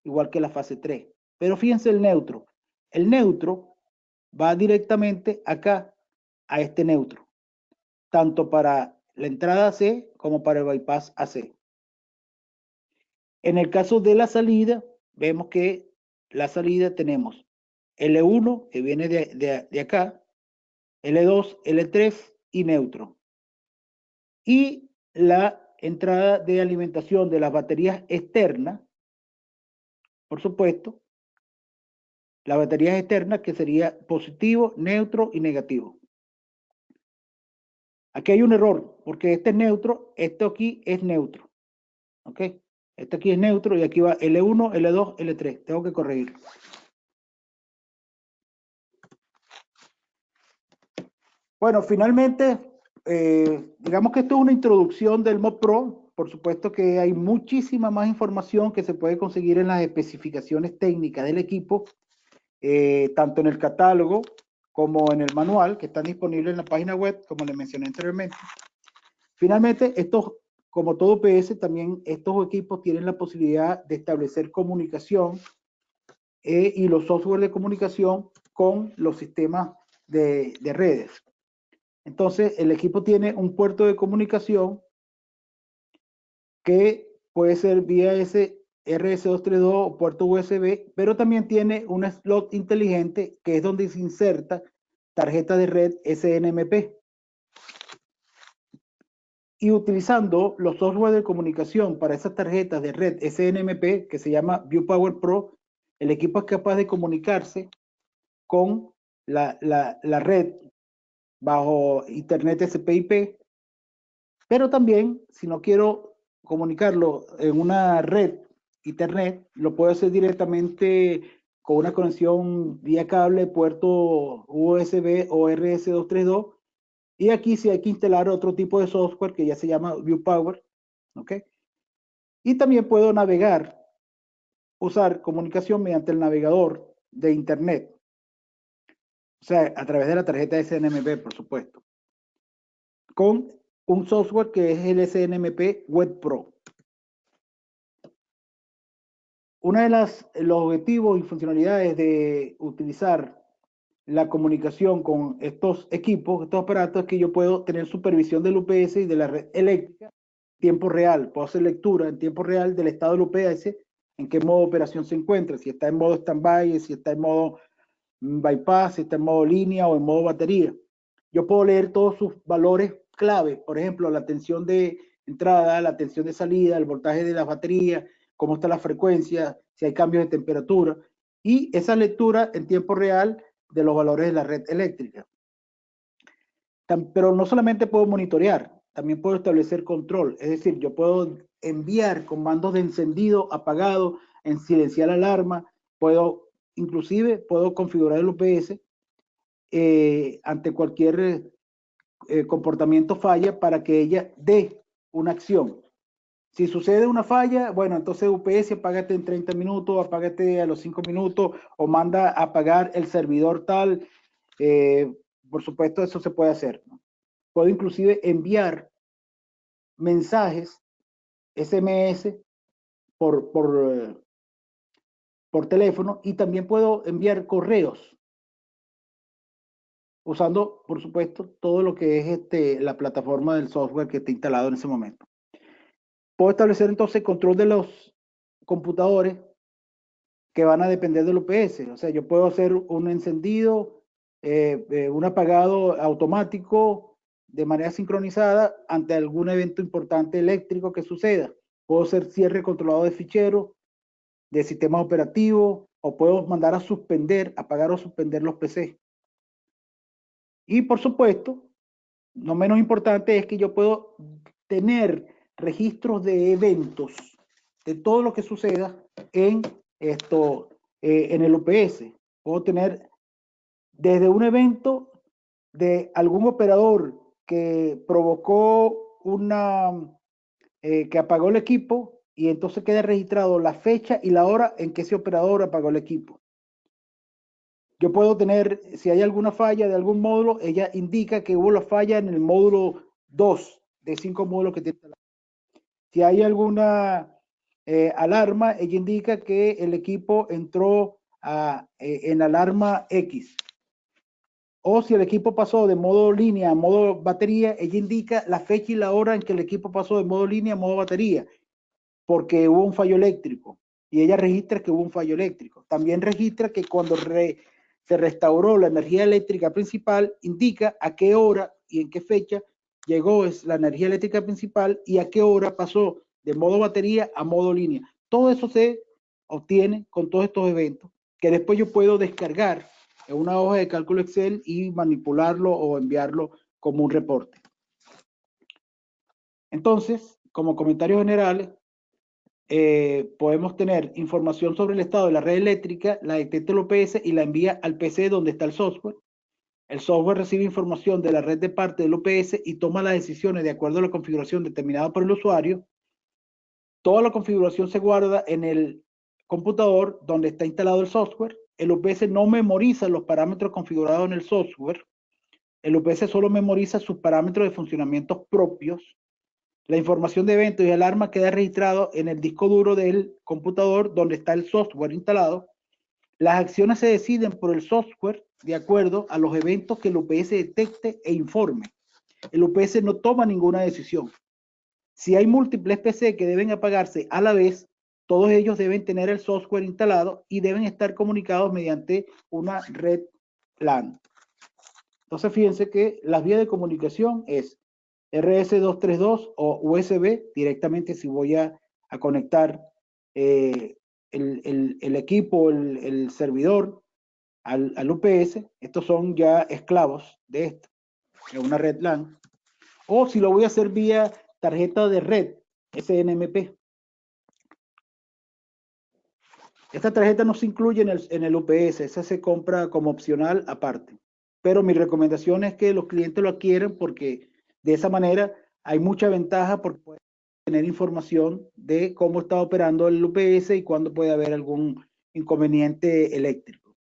igual que la fase 3. Pero fíjense el neutro. El neutro va directamente acá a este neutro, tanto para la entrada AC como para el bypass AC. En el caso de la salida, vemos que la salida tenemos L1, que viene de acá, L2, L3 y neutro. Y la entrada de alimentación de las baterías externas, por supuesto, las baterías externas, que sería positivo, neutro y negativo. Aquí hay un error, porque este es neutro, esto aquí es neutro. ¿Ok? Este aquí es neutro y aquí va L1, L2, L3. Tengo que corregir. Bueno, finalmente, digamos que esto es una introducción del Mod Pro. Por supuesto que hay muchísima más información que se puede conseguir en las especificaciones técnicas del equipo, tanto en el catálogo como en el manual, que están disponibles en la página web, como les mencioné anteriormente. Finalmente, estos, como todo PS, también estos equipos tienen la posibilidad de establecer comunicación y los software de comunicación con los sistemas de redes. Entonces, el equipo tiene un puerto de comunicación que puede ser vía RS232 o puerto USB, pero también tiene un slot inteligente que es donde se inserta tarjeta de red SNMP. Y utilizando los software de comunicación para esas tarjetas de red SNMP, que se llama ViewPower Pro, el equipo es capaz de comunicarse con la red bajo Internet TCP/IP, pero también, si no quiero comunicarlo en una red Internet, lo puedo hacer directamente con una conexión vía cable, puerto USB o RS232. Y aquí sí hay que instalar otro tipo de software que ya se llama ViewPower, ¿ok? Y también puedo navegar, usar comunicación mediante el navegador de Internet. O sea, a través de la tarjeta SNMP, por supuesto. Con un software que es el SNMP Web Pro. Uno de los objetivos y funcionalidades de utilizar la comunicación con estos equipos, estos aparatos, es que yo puedo tener supervisión del UPS y de la red eléctrica en tiempo real. Puedo hacer lectura en tiempo real del estado del UPS, en qué modo de operación se encuentra, si está en modo stand-by, si está en modo bypass, si está en modo línea o en modo batería. Yo puedo leer todos sus valores clave, por ejemplo, la tensión de entrada, la tensión de salida, el voltaje de la batería, cómo está la frecuencia, si hay cambios de temperatura, y esa lectura en tiempo real de los valores de la red eléctrica. Pero no solamente puedo monitorear, también puedo establecer control, es decir, yo puedo enviar comandos de encendido, apagado, en silenciar la alarma, inclusive puedo configurar el UPS ante cualquier comportamiento falla para que ella dé una acción. Si sucede una falla, bueno, entonces UPS apágate en 30 minutos, apágate a los 5 minutos o manda a apagar el servidor tal. Por supuesto, eso se puede hacer, ¿no? Puedo inclusive enviar mensajes SMS por teléfono y también puedo enviar correos usando, por supuesto, todo lo que es la plataforma del software que está instalado en ese momento. Puedo establecer entonces control de los computadores que van a depender del UPS. O sea, yo puedo hacer un encendido, un apagado automático de manera sincronizada ante algún evento importante eléctrico que suceda. Puedo hacer cierre controlado de ficheros, de sistemas operativos, o puedo mandar a suspender, apagar o suspender los PC. Y por supuesto, no menos importante es que yo puedo tener registros de eventos, de todo lo que suceda en en el UPS. Puedo tener desde un evento de algún operador que provocó que apagó el equipo y entonces queda registrado la fecha y la hora en que ese operador apagó el equipo. Yo puedo tener, si hay alguna falla de algún módulo, ella indica que hubo la falla en el módulo 2 de 5 módulos que tiene. Si hay alguna alarma, ella indica que el equipo entró en alarma X. O si el equipo pasó de modo línea a modo batería, ella indica la fecha y la hora en que el equipo pasó de modo línea a modo batería, porque hubo un fallo eléctrico. Y ella registra que hubo un fallo eléctrico. También registra que cuando se restauró la energía eléctrica principal, indica a qué hora y en qué fecha llegó la energía eléctrica principal y a qué hora pasó de modo batería a modo línea. Todo eso se obtiene con todos estos eventos que después yo puedo descargar en una hoja de cálculo Excel y manipularlo o enviarlo como un reporte. Entonces, como comentarios generales, podemos tener información sobre el estado de la red eléctrica, la detecta el UPS y la envía al PC donde está el software. El software recibe información de la red de parte del UPS y toma las decisiones de acuerdo a la configuración determinada por el usuario. Toda la configuración se guarda en el computador donde está instalado el software. El UPS no memoriza los parámetros configurados en el software. El UPS solo memoriza sus parámetros de funcionamiento propios. La información de eventos y alarma queda registrado en el disco duro del computador donde está el software instalado. Las acciones se deciden por el software de acuerdo a los eventos que el UPS detecte e informe. El UPS no toma ninguna decisión. Si hay múltiples PC que deben apagarse a la vez, todos ellos deben tener el software instalado y deben estar comunicados mediante una red LAN. Entonces, fíjense que las vías de comunicación es RS232 o USB, directamente si voy a conectar el equipo, el servidor al UPS. Estos son ya esclavos de esto, de una red LAN. O si lo voy a hacer vía tarjeta de red, SNMP. Esta tarjeta no se incluye en el UPS, esa se compra como opcional aparte. Pero mi recomendación es que los clientes lo adquieran porque de esa manera hay mucha ventaja porque pueden tener información de cómo está operando el UPS y cuándo puede haber algún inconveniente eléctrico.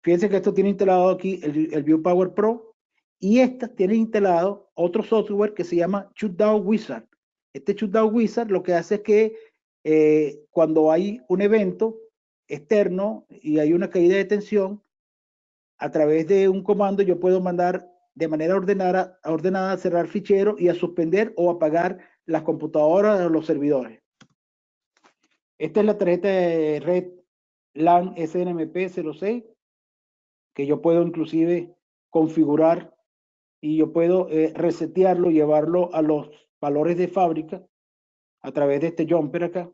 Fíjense que esto tiene instalado aquí el ViewPower Pro y esta tiene instalado otro software que se llama Shutdown Wizard. Este Shutdown Wizard lo que hace es que cuando hay un evento externo y hay una caída de tensión, a través de un comando yo puedo mandar de manera ordenada a cerrar ficheros y a suspender o apagar las computadoras o los servidores. Esta es la tarjeta de red LAN SNMP06 que yo puedo inclusive configurar y yo puedo resetearlo, llevarlo a los valores de fábrica a través de este jumper acá.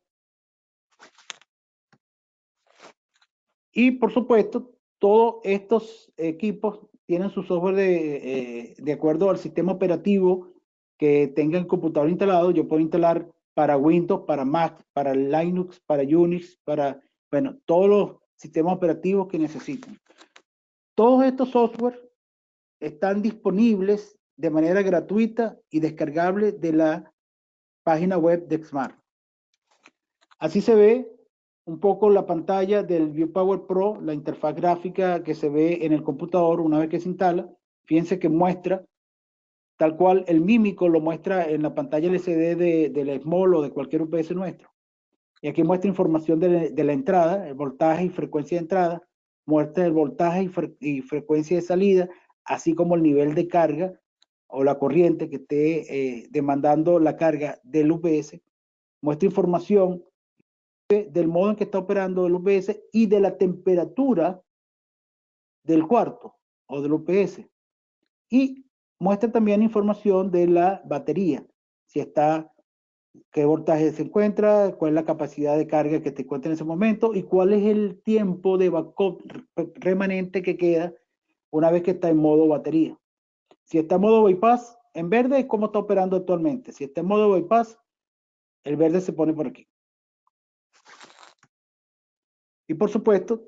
Y por supuesto, todos estos equipos tienen su software de acuerdo al sistema operativo que tenga el computador instalado. Yo puedo instalar para Windows, para Mac, para Linux, para Unix, para, bueno, todos los sistemas operativos que necesiten. Todos estos software están disponibles de manera gratuita y descargable de la página web de Exmar. Así se ve un poco la pantalla del ViewPower Pro, la interfaz gráfica que se ve en el computador una vez que se instala. Fíjense que muestra tal cual el mímico lo muestra en la pantalla LCD del Small o de cualquier UPS nuestro. Y aquí muestra información de la entrada, el voltaje y frecuencia de entrada, muestra el voltaje y frecuencia de salida, así como el nivel de carga o la corriente que esté demandando la carga del UPS. Muestra información del modo en que está operando el UPS y de la temperatura del cuarto o del UPS. Y muestra también información de la batería, si está, qué voltaje se encuentra, cuál es la capacidad de carga que te encuentra en ese momento y cuál es el tiempo de backup remanente que queda una vez que está en modo batería. Si está en modo bypass, en verde, ¿cómo está operando actualmente? Si está en modo bypass, el verde se pone por aquí. Y por supuesto,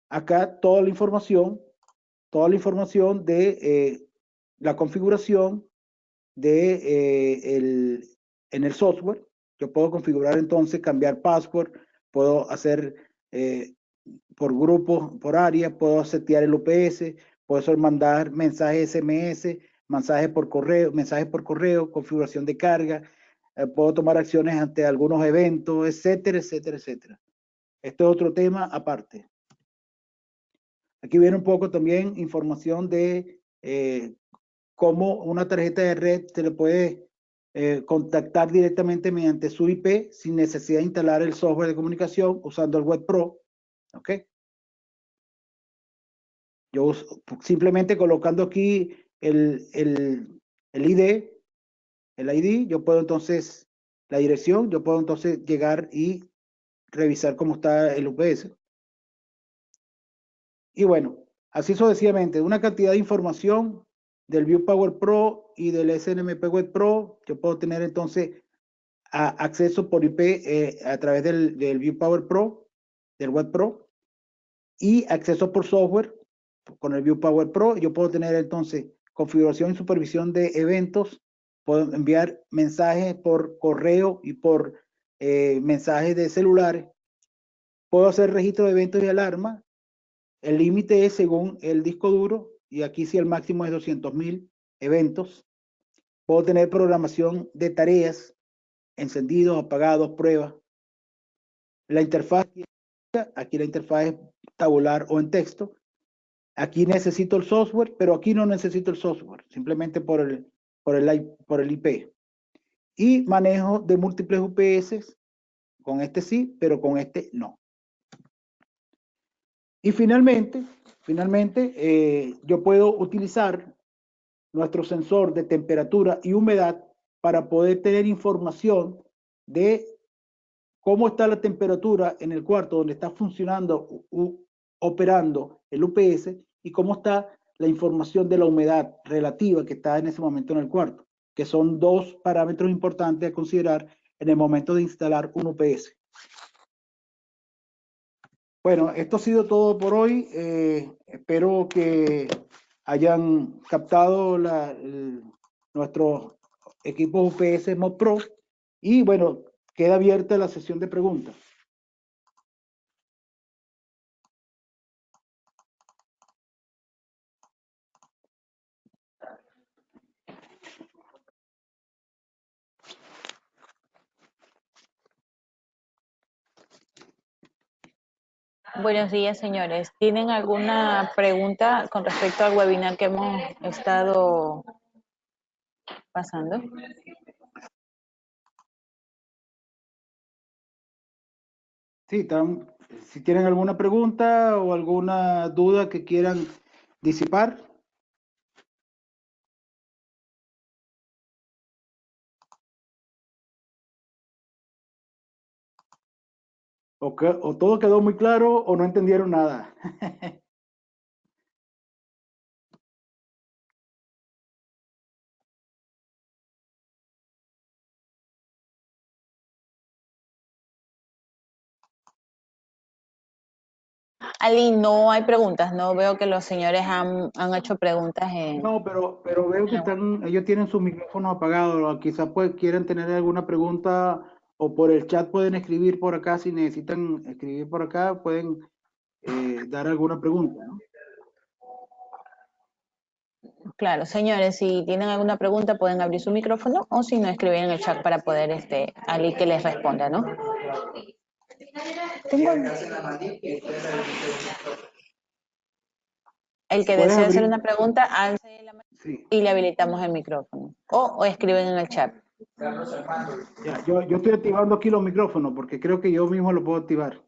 acá toda la información de la configuración en el software. Yo puedo configurar entonces, cambiar password, puedo hacer por grupos, por área, puedo setear el UPS, puedo mandar mensajes SMS, mensajes por correo, configuración de carga, puedo tomar acciones ante algunos eventos, etcétera, etcétera, etcétera. Este es otro tema aparte. Aquí viene un poco también información de cómo una tarjeta de red se le puede contactar directamente mediante su IP sin necesidad de instalar el software de comunicación usando el Web Pro. ¿Ok? Yo simplemente colocando aquí el ID, yo puedo entonces, la dirección, yo puedo entonces llegar y revisar cómo está el UPS. Y bueno, así sucesivamente, una cantidad de información del ViewPower Pro y del SNMP Web Pro. Yo puedo tener entonces acceso por IP a través del ViewPower Pro, del Web Pro, y acceso por software con el ViewPower Pro. Yo puedo tener entonces configuración y supervisión de eventos. Puedo enviar mensajes por correo y por mensajes de celulares. Puedo hacer registro de eventos y alarmas. El límite es según el disco duro y aquí sí el máximo es 200.000 eventos. Puedo tener programación de tareas, encendidos, apagados, pruebas. La interfaz, aquí la interfaz es tabular o en texto. Aquí necesito el software, pero aquí no necesito el software, simplemente por el IP. Y manejo de múltiples UPS, con este sí, pero con este no. Y finalmente, yo puedo utilizar nuestro sensor de temperatura y humedad para poder tener información de cómo está la temperatura en el cuarto donde está funcionando, operando el UPS y cómo está la información de la humedad relativa que está en ese momento en el cuarto, que son dos parámetros importantes a considerar en el momento de instalar un UPS. Bueno, esto ha sido todo por hoy. Espero que hayan captado nuestros equipos UPS Mod Pro Y bueno, queda abierta la sesión de preguntas. Buenos días, señores. ¿Tienen alguna pregunta con respecto al webinar que hemos estado pasando? Sí, si tienen alguna pregunta o alguna duda que quieran disipar. O todo quedó muy claro o no entendieron nada. Ali, no hay preguntas. No veo que los señores han hecho preguntas en... No, pero veo que ellos tienen su micrófono apagado. Quizás pues quieren tener alguna pregunta o por el chat pueden escribir por acá. Si necesitan escribir por acá, pueden dar alguna pregunta, ¿no? Claro, señores, si tienen alguna pregunta pueden abrir su micrófono o si no, escribir en el chat para poder, Ali que les responda, ¿no? El que desee hacer una pregunta, alce la mano y le habilitamos el micrófono. O escriben en el chat. Ya, yo estoy activando aquí los micrófonos porque creo que yo mismo lo puedo activar.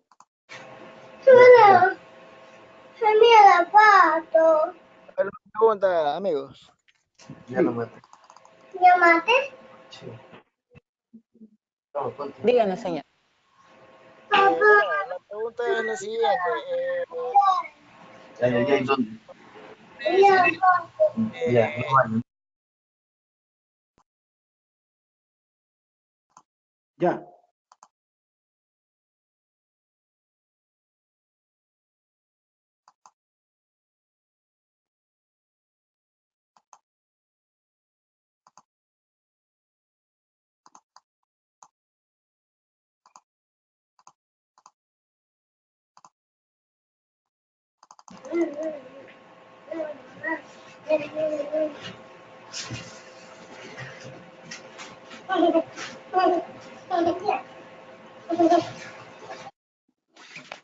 Pregunta, amigos. Ya lo maté. ¿Ya maté? Sí. Díganos, señor. La pregunta es la siguiente. Ya.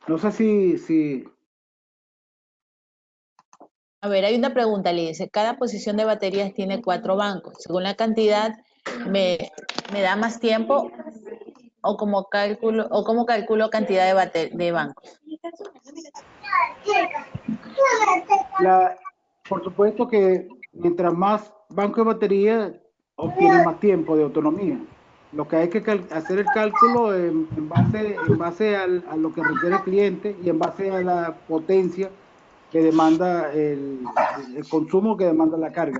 No sé si... A ver, hay una pregunta, le dice, cada posición de baterías tiene 4 bancos. Según la cantidad, ¿me da más tiempo o cómo calculo cantidad de bancos? Por supuesto que mientras más banco de batería, obtiene más tiempo de autonomía. Lo que hay que hacer el cálculo en base a lo que requiere el cliente y en base a la potencia que demanda el consumo que demanda la carga.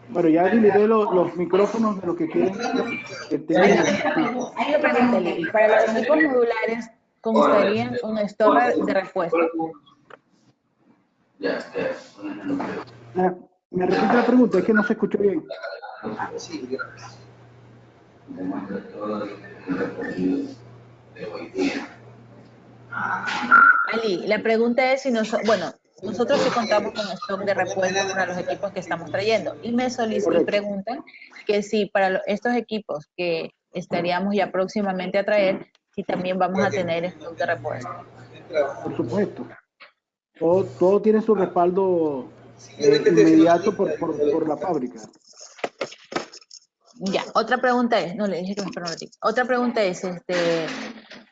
Bueno, ya habilité los micrófonos de los que quieren que tengan. Hay una pregunta, Lili. Para los equipos modulares, ¿constarían un storage de repuesto? Me repite la pregunta, es que no se escuchó bien. Sí, gracias. Ali, la pregunta es si nosotros sí contamos con stock de repuesto para los equipos que estamos trayendo. Y me preguntan que si para estos equipos que estaríamos ya próximamente a traer, si también vamos a tener stock de repuesto. Por supuesto. Todo tiene su respaldo inmediato por la fábrica. Ya, otra pregunta es, no le dije que me espera un ratito. Otra pregunta es,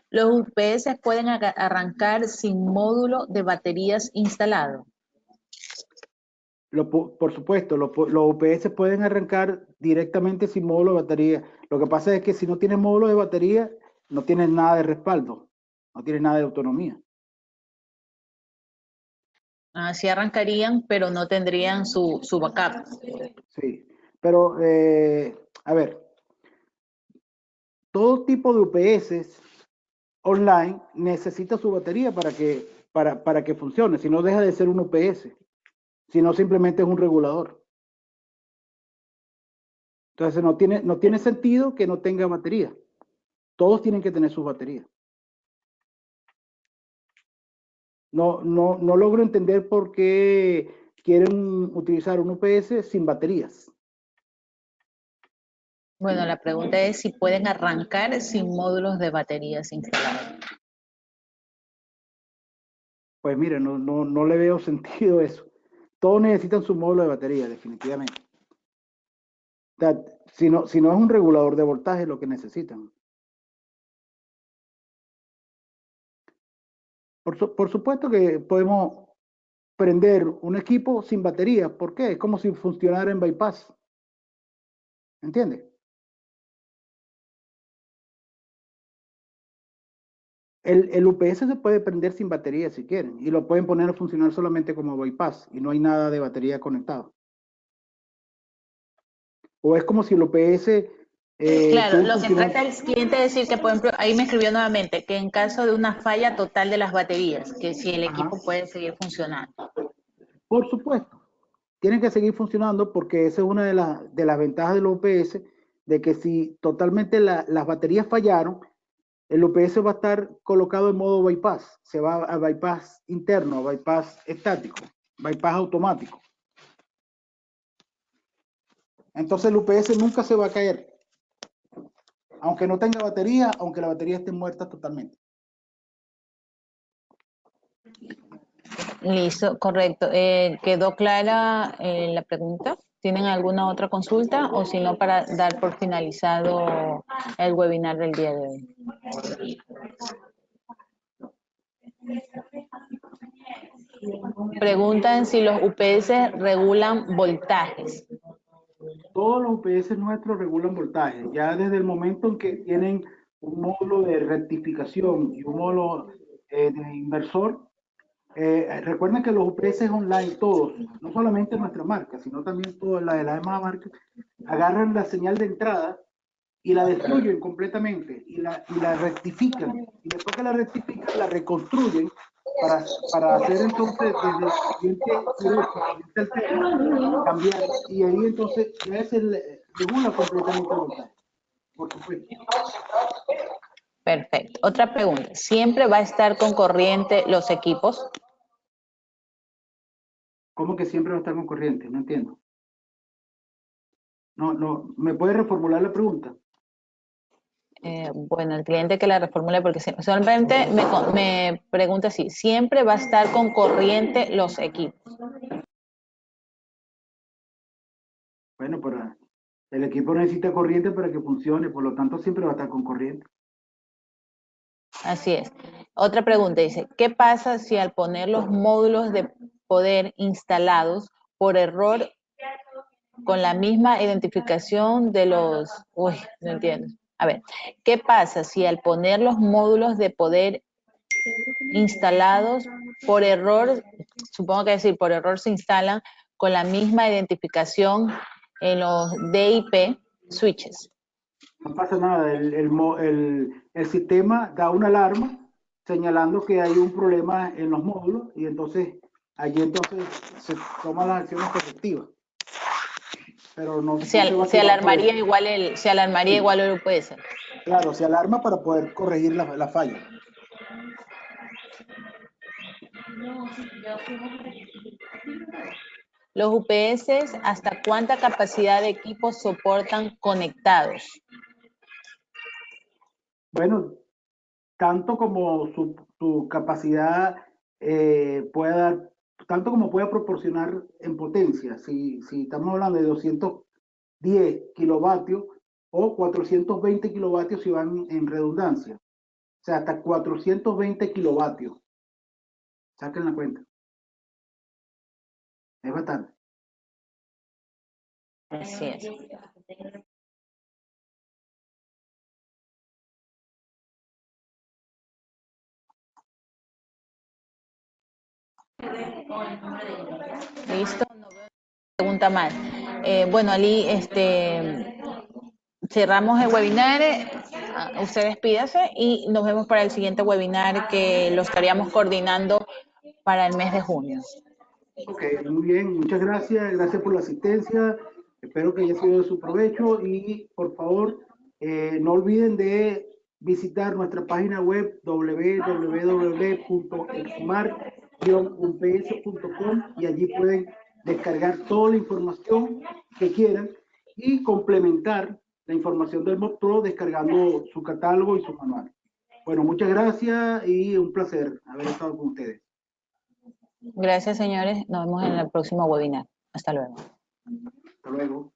¿los UPS pueden arrancar sin módulo de baterías instalado? Por supuesto, los UPS pueden arrancar directamente sin módulo de batería. Lo que pasa es que si no tienen módulo de batería, no tienen nada de respaldo, no tienen nada de autonomía. Sí arrancarían, pero no tendrían su backup. Sí, pero a ver, todo tipo de UPS online necesita su batería para que funcione, si no deja de ser un UPS, si no simplemente es un regulador. Entonces no tiene sentido que no tenga batería. Todos tienen que tener sus baterías. No logro entender por qué quieren utilizar un UPS sin baterías. Bueno, la pregunta es si pueden arrancar sin módulos de baterías instalados. Pues mire, no le veo sentido eso. Todos necesitan su módulo de batería, definitivamente. O sea, si no es un regulador de voltaje lo que necesitan. Por supuesto que podemos prender un equipo sin batería. ¿Por qué? Es como si funcionara en bypass. ¿Entiende? El UPS se puede prender sin batería si quieren y lo pueden poner a funcionar solamente como bypass y no hay nada de batería conectado. O es como si el UPS... claro, lo que trata el cliente es decir que, por ejemplo, ahí me escribió nuevamente que en caso de una falla total de las baterías, que si el equipo puede seguir funcionando. Por supuesto, tienen que seguir funcionando porque esa es una de las ventajas del UPS, de que si totalmente las baterías fallaron, el UPS va a estar colocado en modo bypass, se va a bypass interno, a bypass estático, bypass automático. Entonces el UPS nunca se va a caer, aunque no tenga batería, aunque la batería esté muerta totalmente. Listo, correcto. ¿Quedó clara la pregunta? ¿Tienen alguna otra consulta o si no para dar por finalizado el webinar del día de hoy? Preguntan si los UPS regulan voltajes. Todos los UPS nuestros regulan voltaje. Ya desde el momento en que tienen un módulo de rectificación y un módulo de inversor, recuerden que los UPS online, todos, no solamente nuestra marca, sino también todas las de la demás marca, agarran la señal de entrada y la destruyen completamente y la rectifican. Y después que la rectifican, la reconstruyen para hacer entonces desde el siguiente directo, siguiente alterno, cambiar. Y ahí entonces ya se regula completamente el voltaje. Por supuesto. Perfecto. Otra pregunta. ¿Siempre va a estar con corriente los equipos? ¿Cómo que siempre va a estar con corriente? No entiendo. No, ¿me puede reformular la pregunta? Bueno, el cliente que la reformule, porque solamente me pregunta si siempre va a estar con corriente los equipos. Bueno, pero el equipo necesita corriente para que funcione, por lo tanto siempre va a estar con corriente. Así es. Otra pregunta dice, ¿qué pasa si al poner los módulos de poder instalados por error con la misma identificación de los... Uy, no entiendo. A ver, ¿qué pasa si al poner los módulos de poder instalados por error, supongo que decir por error se instalan con la misma identificación en los DIP switches? No pasa nada, el sistema da una alarma señalando que hay un problema en los módulos y entonces allí entonces se toman las acciones correctivas. Pero no Se alarmaría igual el UPS. Claro, se alarma para poder corregir la falla. Los UPS, ¿hasta cuánta capacidad de equipos soportan conectados? Bueno, tanto como su capacidad pueda dar, tanto como pueda proporcionar en potencia. Si estamos hablando de 210 kilovatios o 420 kilovatios si van en redundancia. O sea, hasta 420 kilovatios. Saquen la cuenta. Es bastante. Así es. Listo, no veo pregunta más. Bueno, Ali, cerramos el webinar. usted despídase y nos vemos para el siguiente webinar que lo estaríamos coordinando para el mes de junio. Ok, muy bien, muchas gracias. Gracias por la asistencia. Espero que haya sido de su provecho y por favor no olviden de visitar nuestra página web www.exmar-ups.com y allí pueden descargar toda la información que quieran y complementar la información del Mod Pro descargando su catálogo y su manual. Bueno, muchas gracias y un placer haber estado con ustedes. Gracias, señores. Nos vemos en el próximo webinar. Hasta luego. Hasta luego.